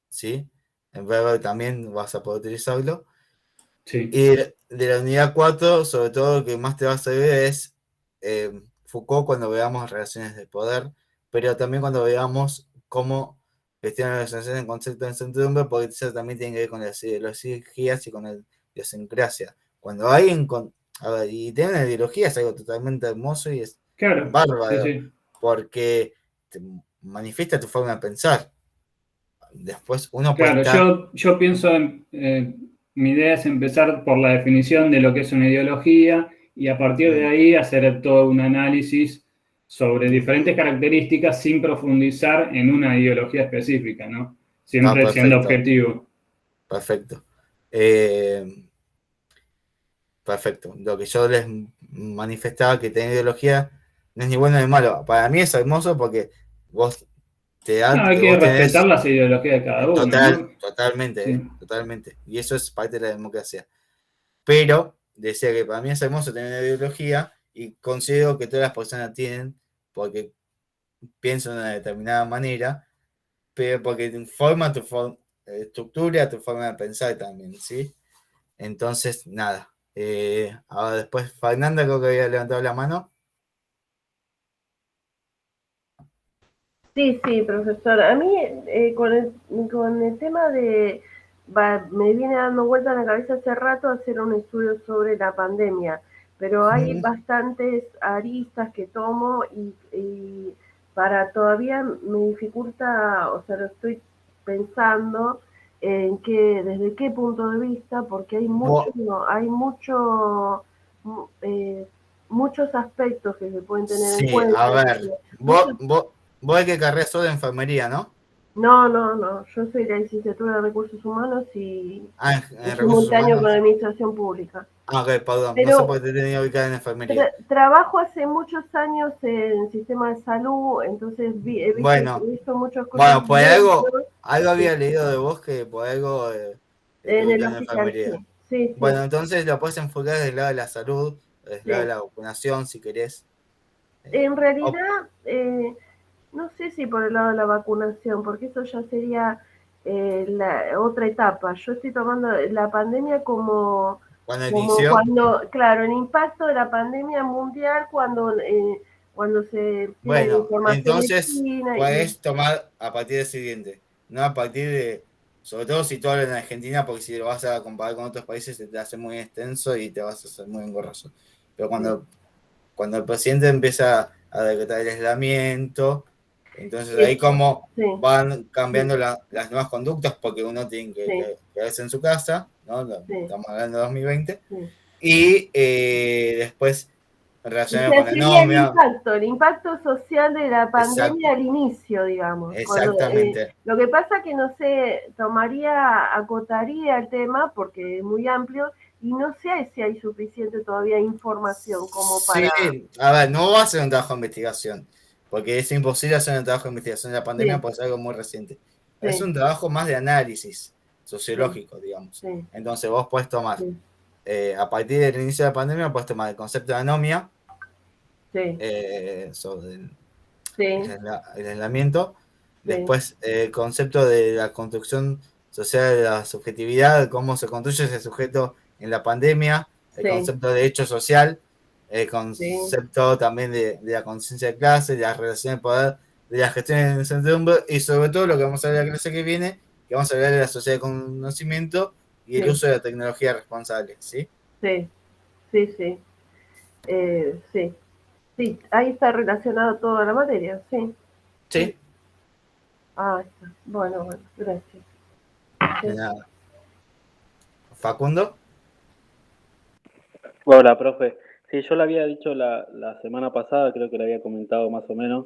¿sí? En Weber también vas a poder utilizarlo. Sí. Y de la unidad 4, sobre todo lo que más te va a servir es Foucault cuando veamos relaciones de poder, pero también cuando veamos cómo gestionan las relaciones en concepto de incertidumbre, porque eso también tiene que ver con las ideologías y con la idiosincrasia. Cuando alguien y tiene una ideología es algo totalmente hermoso y es bárbaro, sí. porque te manifiesta tu forma de pensar. Después uno puede yo pienso mi idea es empezar por la definición de lo que es una ideología y a partir de ahí hacer todo un análisis sobre diferentes características sin profundizar en una ideología específica, ¿no? Siempre siendo objetivo. Perfecto. Perfecto. Lo que yo les manifestaba que tener ideología no es ni bueno ni malo. Para mí es hermoso porque vos te da... No, hay que respetar las ideologías de cada uno. ¿no? Totalmente. Y eso es parte de la democracia. Pero decía que para mí es hermoso tener una ideología y considero que todas las personas tienen, porque piensan de una determinada manera, pero porque forma tu estructura, tu forma de pensar también, ¿sí? Entonces, nada. Ahora después, Fernanda creo que había levantado la mano. Sí, profesor. A mí con el tema de... me viene dando vuelta en la cabeza hace rato hacer un estudio sobre la pandemia, pero hay bastantes aristas que tomo y para todavía me dificulta, o sea, lo estoy pensando en que desde qué punto de vista, porque hay muchos aspectos que se pueden tener en cuenta. A ver, vos hay que cargar solo de enfermería, ¿no? No, yo soy de la licenciatura de Recursos Humanos y en simultáneo con Administración Pública. Ok, perdón, no sé por qué te tenía ubicada en enfermería. Trabajo hace muchos años en el sistema de salud, entonces he visto muchas cosas. Bueno, pues algo había leído de vos que por algo en el enfermería. Sí. Bueno, entonces lo puedes enfocar desde el lado de la salud, desde el lado de la vacunación, si querés. En realidad, no sé si por el lado de la vacunación, porque eso ya sería la otra etapa. Yo estoy tomando la pandemia como Cuando como inició, cuando, claro, el impacto de la pandemia mundial cuando se tiene la bueno, información de entonces China y puedes tomar a partir del siguiente, no a partir de, sobre todo si tú hablas en Argentina, porque si lo vas a comparar con otros países se te hace muy extenso y te vas a hacer muy engorroso. Pero cuando el presidente empieza a decretar el aislamiento, entonces ahí eso, como sí, van sí, cambiando las nuevas conductas, porque uno tiene sí, que quedarse en su casa, ¿no? sí, Estamos hablando de 2020, sí. y después O relacionado con sea, la sería anomia, el impacto social de la pandemia exacto, al inicio, digamos. exactamente. Lo que pasa que no sé, acotaría el tema porque es muy amplio y no sé si hay suficiente todavía información como Sí, para... a ver, no va a ser un trabajo de investigación, porque es imposible hacer un trabajo de investigación de la pandemia Sí, porque es algo muy reciente. Es sí, un trabajo más de análisis sí, sociológico, digamos. sí, Entonces vos podés tomar, sí, a partir del inicio de la pandemia, podés tomar el concepto de anomia sí, sobre sí, el aislamiento, sí, después el concepto de la construcción social de la subjetividad, cómo se construye ese sujeto en la pandemia, el sí, concepto de hecho social, el sí, concepto también de la conciencia de clase, de las relaciones de poder, de la gestión de la incertidumbre y sobre todo lo que vamos a ver en la clase que viene, que vamos a hablar de la sociedad de conocimiento y el sí, uso de la tecnología responsable, ¿sí? sí, sí, sí, sí, sí, ahí está relacionado toda la materia, sí, sí. Sí, Ah, está. Bueno, bueno, gracias. de Sí. nada. Facundo, Hola, profe. Sí, yo le había dicho la semana pasada, creo que le había comentado más o menos,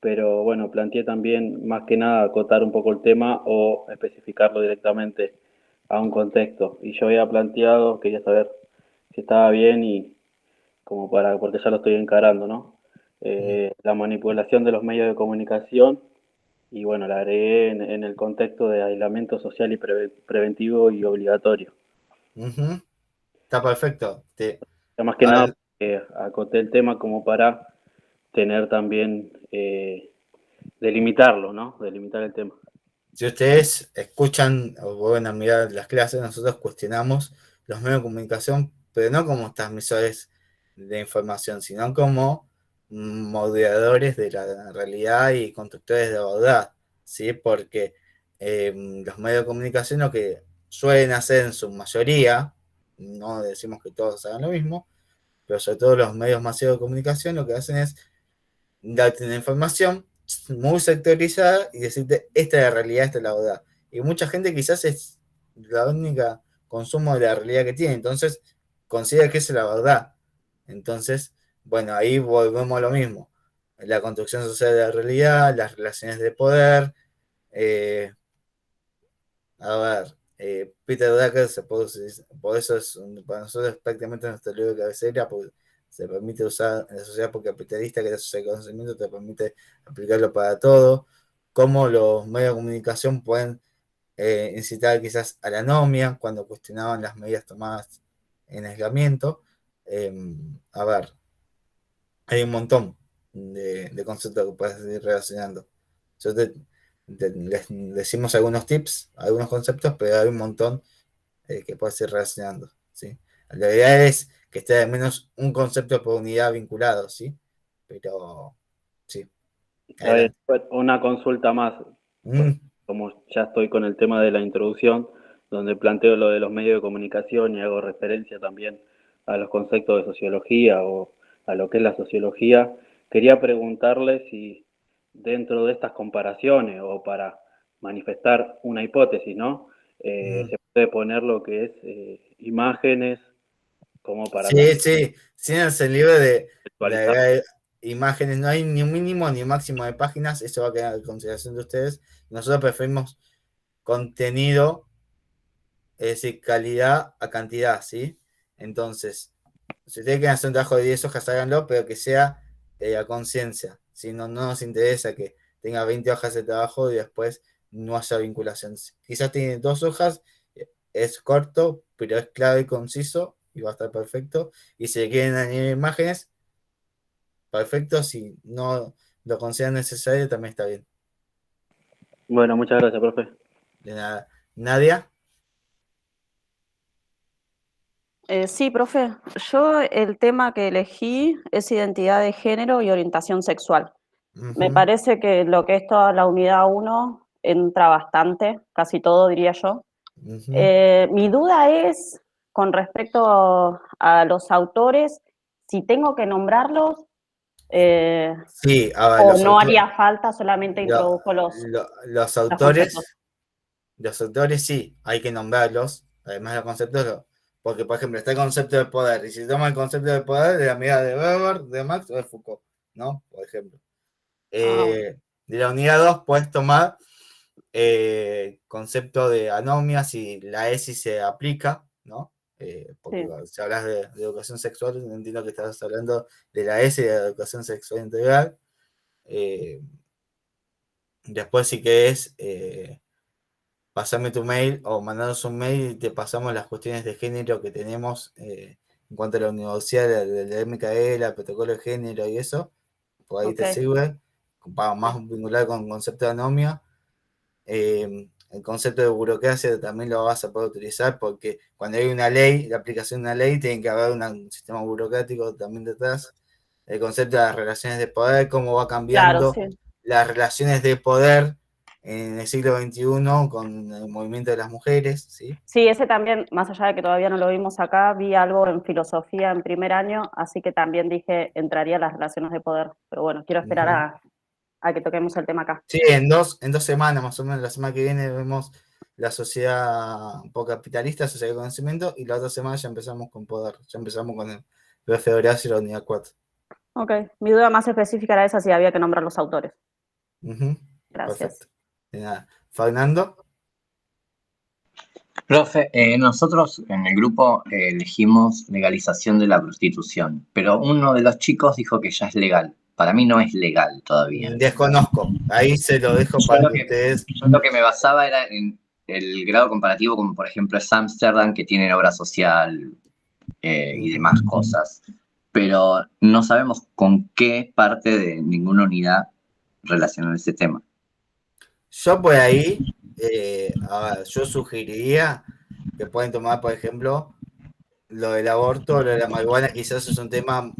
pero bueno, planteé también más que nada acotar un poco el tema o especificarlo directamente a un contexto. Y yo había planteado, quería saber si estaba bien y como para, porque ya lo estoy encarando, ¿no? La manipulación de los medios de comunicación y bueno, la agregué en el contexto de aislamiento social y preventivo y obligatorio. ujú, está perfecto. Más que A nada, ver, acoté el tema como para tener también, delimitarlo, ¿no? Delimitar el tema. si ustedes escuchan o vuelven a mirar las clases, nosotros cuestionamos los medios de comunicación, pero no como transmisores de información, sino como moderadores de la realidad y constructores de la verdad, ¿sí? Porque los medios de comunicación lo que suelen hacer en su mayoría, no decimos que todos hagan lo mismo, pero sobre todo los medios masivos de comunicación lo que hacen es darte una información muy sectorizada y decirte, esta es la realidad, esta es la verdad. Y mucha gente quizás es la única consumo de la realidad que tiene, entonces considera que esa es la verdad. Entonces, bueno, ahí volvemos a lo mismo. La construcción social de la realidad, las relaciones de poder, eh, a ver, Peter Drucker, por eso para nosotros es prácticamente nuestro libro de cabecera, porque se permite usar en la sociedad capitalista, que es la sociedad de conocimiento, te permite aplicarlo para todo, cómo los medios de comunicación pueden incitar quizás a la anomia cuando cuestionaban las medidas tomadas en aislamiento. Eh, a ver, hay un montón de conceptos que puedes ir relacionando. Yo les decimos algunos tips, algunos conceptos, pero hay un montón que puedes ir relacionando, ¿sí? La idea es que esté al menos un concepto por unidad vinculado, ¿sí? Pero, sí, Está bien. adelante. Una consulta más, pues, Mm, como ya estoy con el tema de la introducción, donde planteo lo de los medios de comunicación y hago referencia también a los conceptos de sociología o a lo que es la sociología, quería preguntarle si dentro de estas comparaciones o para manifestar una hipótesis, ¿no? mm. Se puede poner lo que es imágenes como para Sí, sí, síganse libre de contextualizar. agregar imágenes, no hay ni un mínimo ni un máximo de páginas, eso va a quedar a consideración de ustedes. Nosotros preferimos contenido, es decir, calidad a cantidad, ¿sí? Entonces, si ustedes quieren hacer un trabajo de 10 hojas, háganlo, pero que sea a conciencia. Si no, no nos interesa que tenga 20 hojas de trabajo y después no haya vinculación. Quizás tiene 2 hojas, es corto, pero es claro y conciso y va a estar perfecto. Y si quieren añadir imágenes, perfecto. Si no lo consideran necesario, también está bien. Bueno, muchas gracias, profe. De nada. Nadia. Sí, profe, yo el tema que elegí es identidad de género y orientación sexual. Me Ujú, parece que lo que es toda la unidad 1 entra bastante, casi todo diría yo. ujú. Mi duda es con respecto a los autores, si tengo que nombrarlos Sí, a ver, o no haría falta, solamente introduzco los los conceptos. autores sí, hay que nombrarlos, además de los conceptos, porque por ejemplo está el concepto de poder, y si toma el concepto de poder de la mirada de Weber, de Marx o de Foucault, ¿no? Por ejemplo. Ah, De la unidad 2 puedes tomar concepto de anomia si la ESI se aplica, ¿no? Porque sí. si hablas de educación sexual, entiendo que estás hablando de la ESI, de la educación sexual integral. Eh, Después, si querés, pasame tu mail o mandanos un mail y te pasamos las cuestiones de género que tenemos en cuanto a la universidad, de Micaela, el protocolo de género y eso. Por ahí Ok, te sirve, para más vincular con el concepto de anomia. El concepto de burocracia también lo vas a poder utilizar porque cuando hay una ley, la aplicación de una ley, tiene que haber un sistema burocrático también detrás. El concepto de las relaciones de poder, cómo va claro, cambiando sí. las relaciones de poder en el siglo XXI con el movimiento de las mujeres, ¿sí? Sí, ese también, más allá de que todavía no lo vimos acá, vi algo en filosofía en primer año, así que también dije, entraría las relaciones de poder. Pero bueno, quiero esperar Ujú. a que toquemos el tema acá. Sí, en dos semanas más o menos, la semana que viene vemos la sociedad un poco capitalista, sociedad de conocimiento, y la otra semana ya empezamos con poder, ya empezamos con el profe Horacio y la unidad 4. Ok, mi duda más específica era esa, si había que nombrar los autores. Ujú, Gracias. perfecto. De nada. Fernando. Profe, nosotros en el grupo elegimos legalización de la prostitución, pero uno de los chicos dijo que ya es legal. Para mí no es legal todavía. Desconozco, ahí se lo dejo Yo para lo que que, ustedes. yo lo que me basaba era en el grado comparativo, como por ejemplo es Ámsterdam, que tiene obra social y demás cosas, pero no sabemos con qué parte de ninguna unidad relacionar ese tema. Yo por ahí, a ver, yo sugeriría que pueden tomar, por ejemplo, lo del aborto, lo de la marihuana, quizás es un tema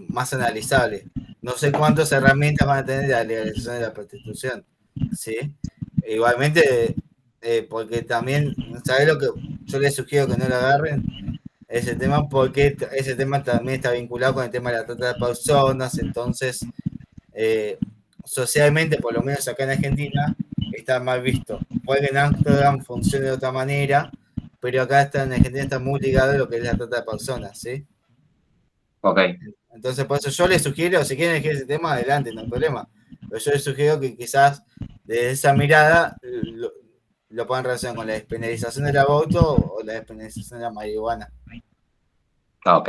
más analizable. No sé cuántas herramientas van a tener la legalización de la prostitución, ¿sí? Igualmente, porque también, ¿sabes lo que yo les sugiero que no lo agarren? Ese tema, porque ese tema también está vinculado con el tema de la trata de personas, entonces, socialmente, por lo menos acá en Argentina, está mal visto. Puede que en Amsterdam funcione de otra manera, pero acá en Argentina está muy ligado a lo que es la trata de personas, ¿sí? Ok, Entonces, por eso yo les sugiero, si quieren elegir ese tema, adelante, no hay problema. Pero yo les sugiero que quizás desde esa mirada lo puedan relacionar con la despenalización del aborto o la despenalización de la marihuana. ok,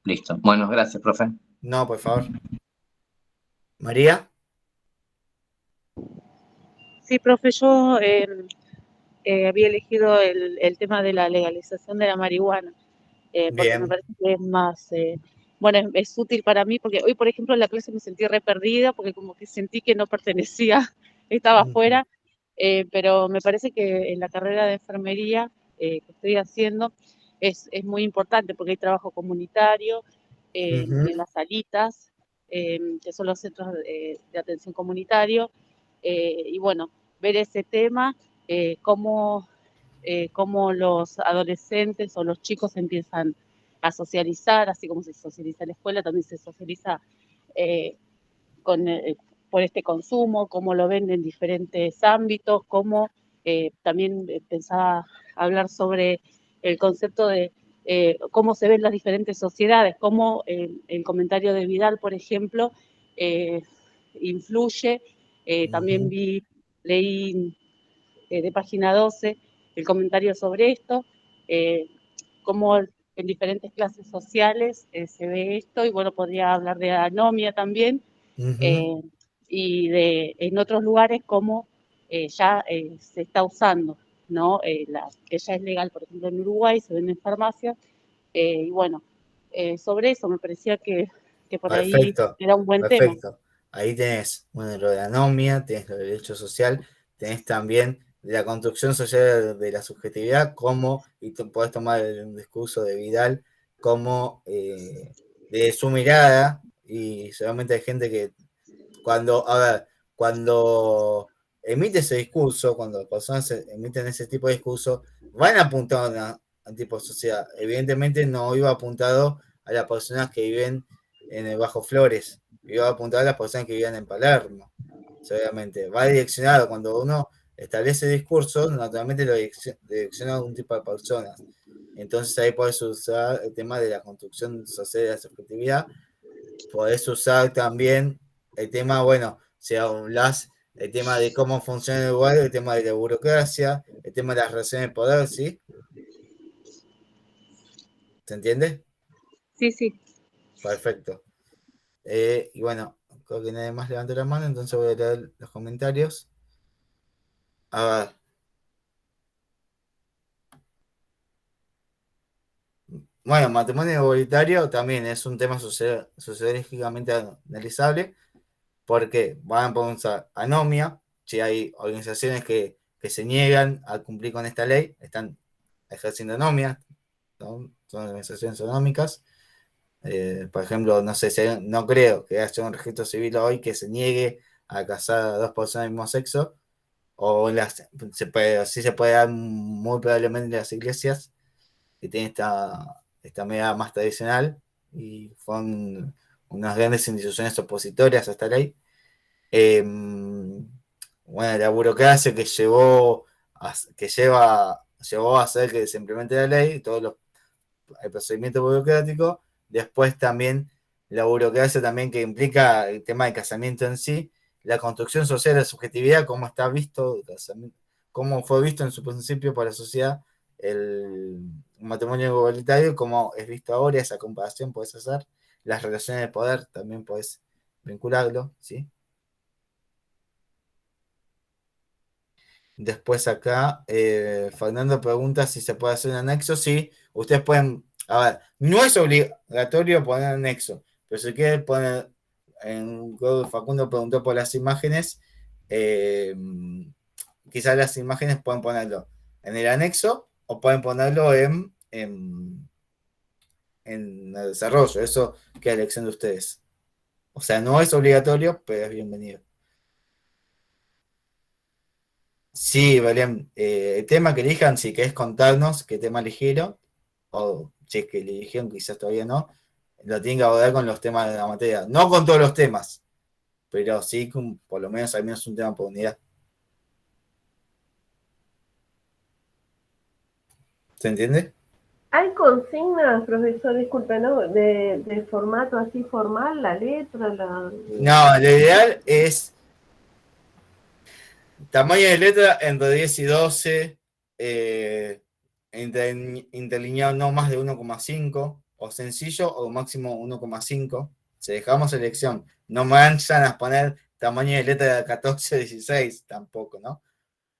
listo. Bueno, gracias, profe. No, por favor. María. Sí, profe, yo había elegido el tema de la legalización de la marihuana, porque me Bien. parece que es más, bueno, es útil para mí, porque hoy, por ejemplo, en la clase me sentí re perdida, porque como que sentí que no pertenecía, estaba Ujú, afuera, pero me parece que en la carrera de enfermería que estoy haciendo es muy importante, porque hay trabajo comunitario ujú, en las salitas, que son los centros de atención comunitario, y bueno, ver ese tema, cómo los adolescentes o los chicos empiezan a socializar, así como se socializa en la escuela, también se socializa eh, con, por este consumo, cómo lo ven en diferentes ámbitos, cómo también pensaba hablar sobre el concepto de cómo se ven las diferentes sociedades, cómo el comentario de Vidal, por ejemplo, influye. También ujú, leí de página 12 el comentario sobre esto, eh, cómo en diferentes clases sociales se ve esto, y bueno, podría hablar de anomia también, ujú, eh, y en otros lugares cómo ya se está usando, ¿no? Que ya es legal, por ejemplo, en Uruguay se vende en farmacias, y bueno, sobre eso me parecía que por ahí perfecto, era un buen tema. perfecto. ahí tenés, bueno, lo de la anomia, tenés lo del derecho social, tenés también la construcción social de la subjetividad, como, y podés tomar un discurso de Vidal, como de su mirada, y seguramente hay gente que cuando emite ese discurso, cuando personas emiten ese tipo de discurso, van apuntados a un tipo de sociedad. Evidentemente no iba apuntado a las personas que viven en el Bajo Flores, iba apuntado a las personas que vivían en Palermo, seguramente. Va direccionado, cuando uno establece discursos, naturalmente lo direcciona a algún tipo de personas. Entonces ahí podés usar el tema de la construcción social de la subjetividad, podés usar también el tema, bueno, si hablas el tema de cómo funciona el lugar, el tema de la burocracia, el tema de las relaciones de poder, ¿sí? ¿Se entiende? Sí, sí. Perfecto. Y bueno, creo que nadie más levantó la mano, entonces voy a leer los comentarios. A ver. Bueno, matrimonio igualitario también es un tema sociológicamente analizable, porque van a pensar anomia, si hay organizaciones que se niegan a cumplir con esta ley, están ejerciendo anomia, ¿no? Son organizaciones económicas. Por ejemplo, no sé, no creo que haya un registro civil hoy que se niegue a casar a dos personas del mismo sexo, o sí se puede dar muy probablemente en las iglesias que tienen esta medida más tradicional y fueron unas grandes instituciones opositorias a esta ley. Bueno, la burocracia llevó a hacer que se implemente la ley, el procedimiento burocrático, después también la burocracia también que implica el tema del casamiento en sí, la construcción social de la subjetividad, cómo está visto, cómo fue visto en su principio por la sociedad el matrimonio igualitario, cómo es visto ahora, esa comparación puedes hacer, las relaciones de poder también puedes vincularlo, ¿sí? Después acá, Fernando pregunta si se puede hacer un anexo. Sí, ustedes pueden, a ver, no es obligatorio poner anexo, pero si quieren poner, Facundo preguntó por las imágenes, eh, quizás las imágenes pueden ponerlo en el anexo o pueden ponerlo en el desarrollo, eso queda a elección de ustedes. O sea, no es obligatorio, pero es bienvenido. Sí, Belén, el tema que elijan, si querés contarnos qué tema eligieron, o si es que eligieron, quizás todavía no, lo tienen que abordar con los temas de la materia. No con todos los temas, pero sí con por lo menos al menos un tema por unidad. ¿Se entiende? ¿Hay consignas, profesor, disculpe, ¿no? De formato así formal, la letra, No, lo ideal es tamaño de letra entre 10 y 12, interlineado no más de 1,5, o sencillo o máximo 1,5. Si dejamos elección, no me van a poner tamaño de letra de 14 o 16, tampoco, ¿no?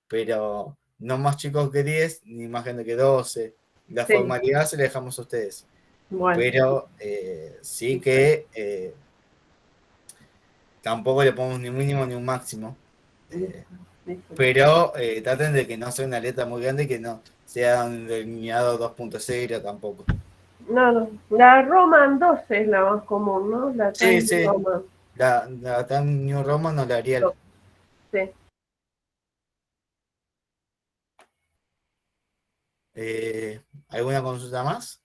Pero no más chicos que 10, ni más grande que 12. La Sí, formalidad se la dejamos a ustedes. bueno, Pero sí que tampoco le ponemos ni un mínimo ni un máximo. Eh, listo. pero traten de que no sea una letra muy grande y que no sea un delineado 2.0 tampoco. No, no, la Roman 12 es la más común, ¿no? La Sí, Times sí, Roman. la Time New Roman o la Arial. Sí. ¿Alguna consulta más?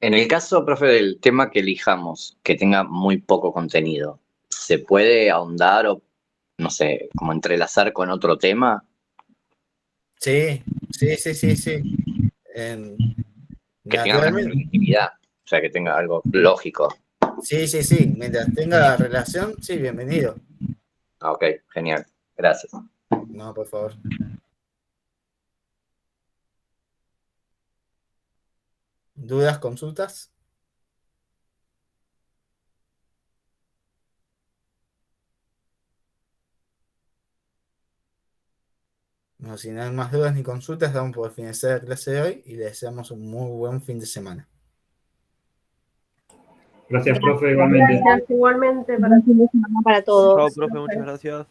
En el caso, profe, del tema que elijamos, que tenga muy poco contenido, ¿se puede ahondar o, no sé, como entrelazar con otro tema? Sí, sí, sí, sí, sí. Que tenga una Naturalmente, continuidad, o sea, que tenga algo lógico. sí, sí, sí. Mientras tenga relación, sí, bienvenido. Ah, ok, genial, gracias. No, por favor. ¿Dudas, consultas? Bueno, si no hay más dudas ni consultas, damos por finalizar la clase de hoy y les deseamos un muy buen fin de semana. Gracias, profe, igualmente. Gracias igualmente Buen fin de semana para todos. Chao, profe, muchas gracias.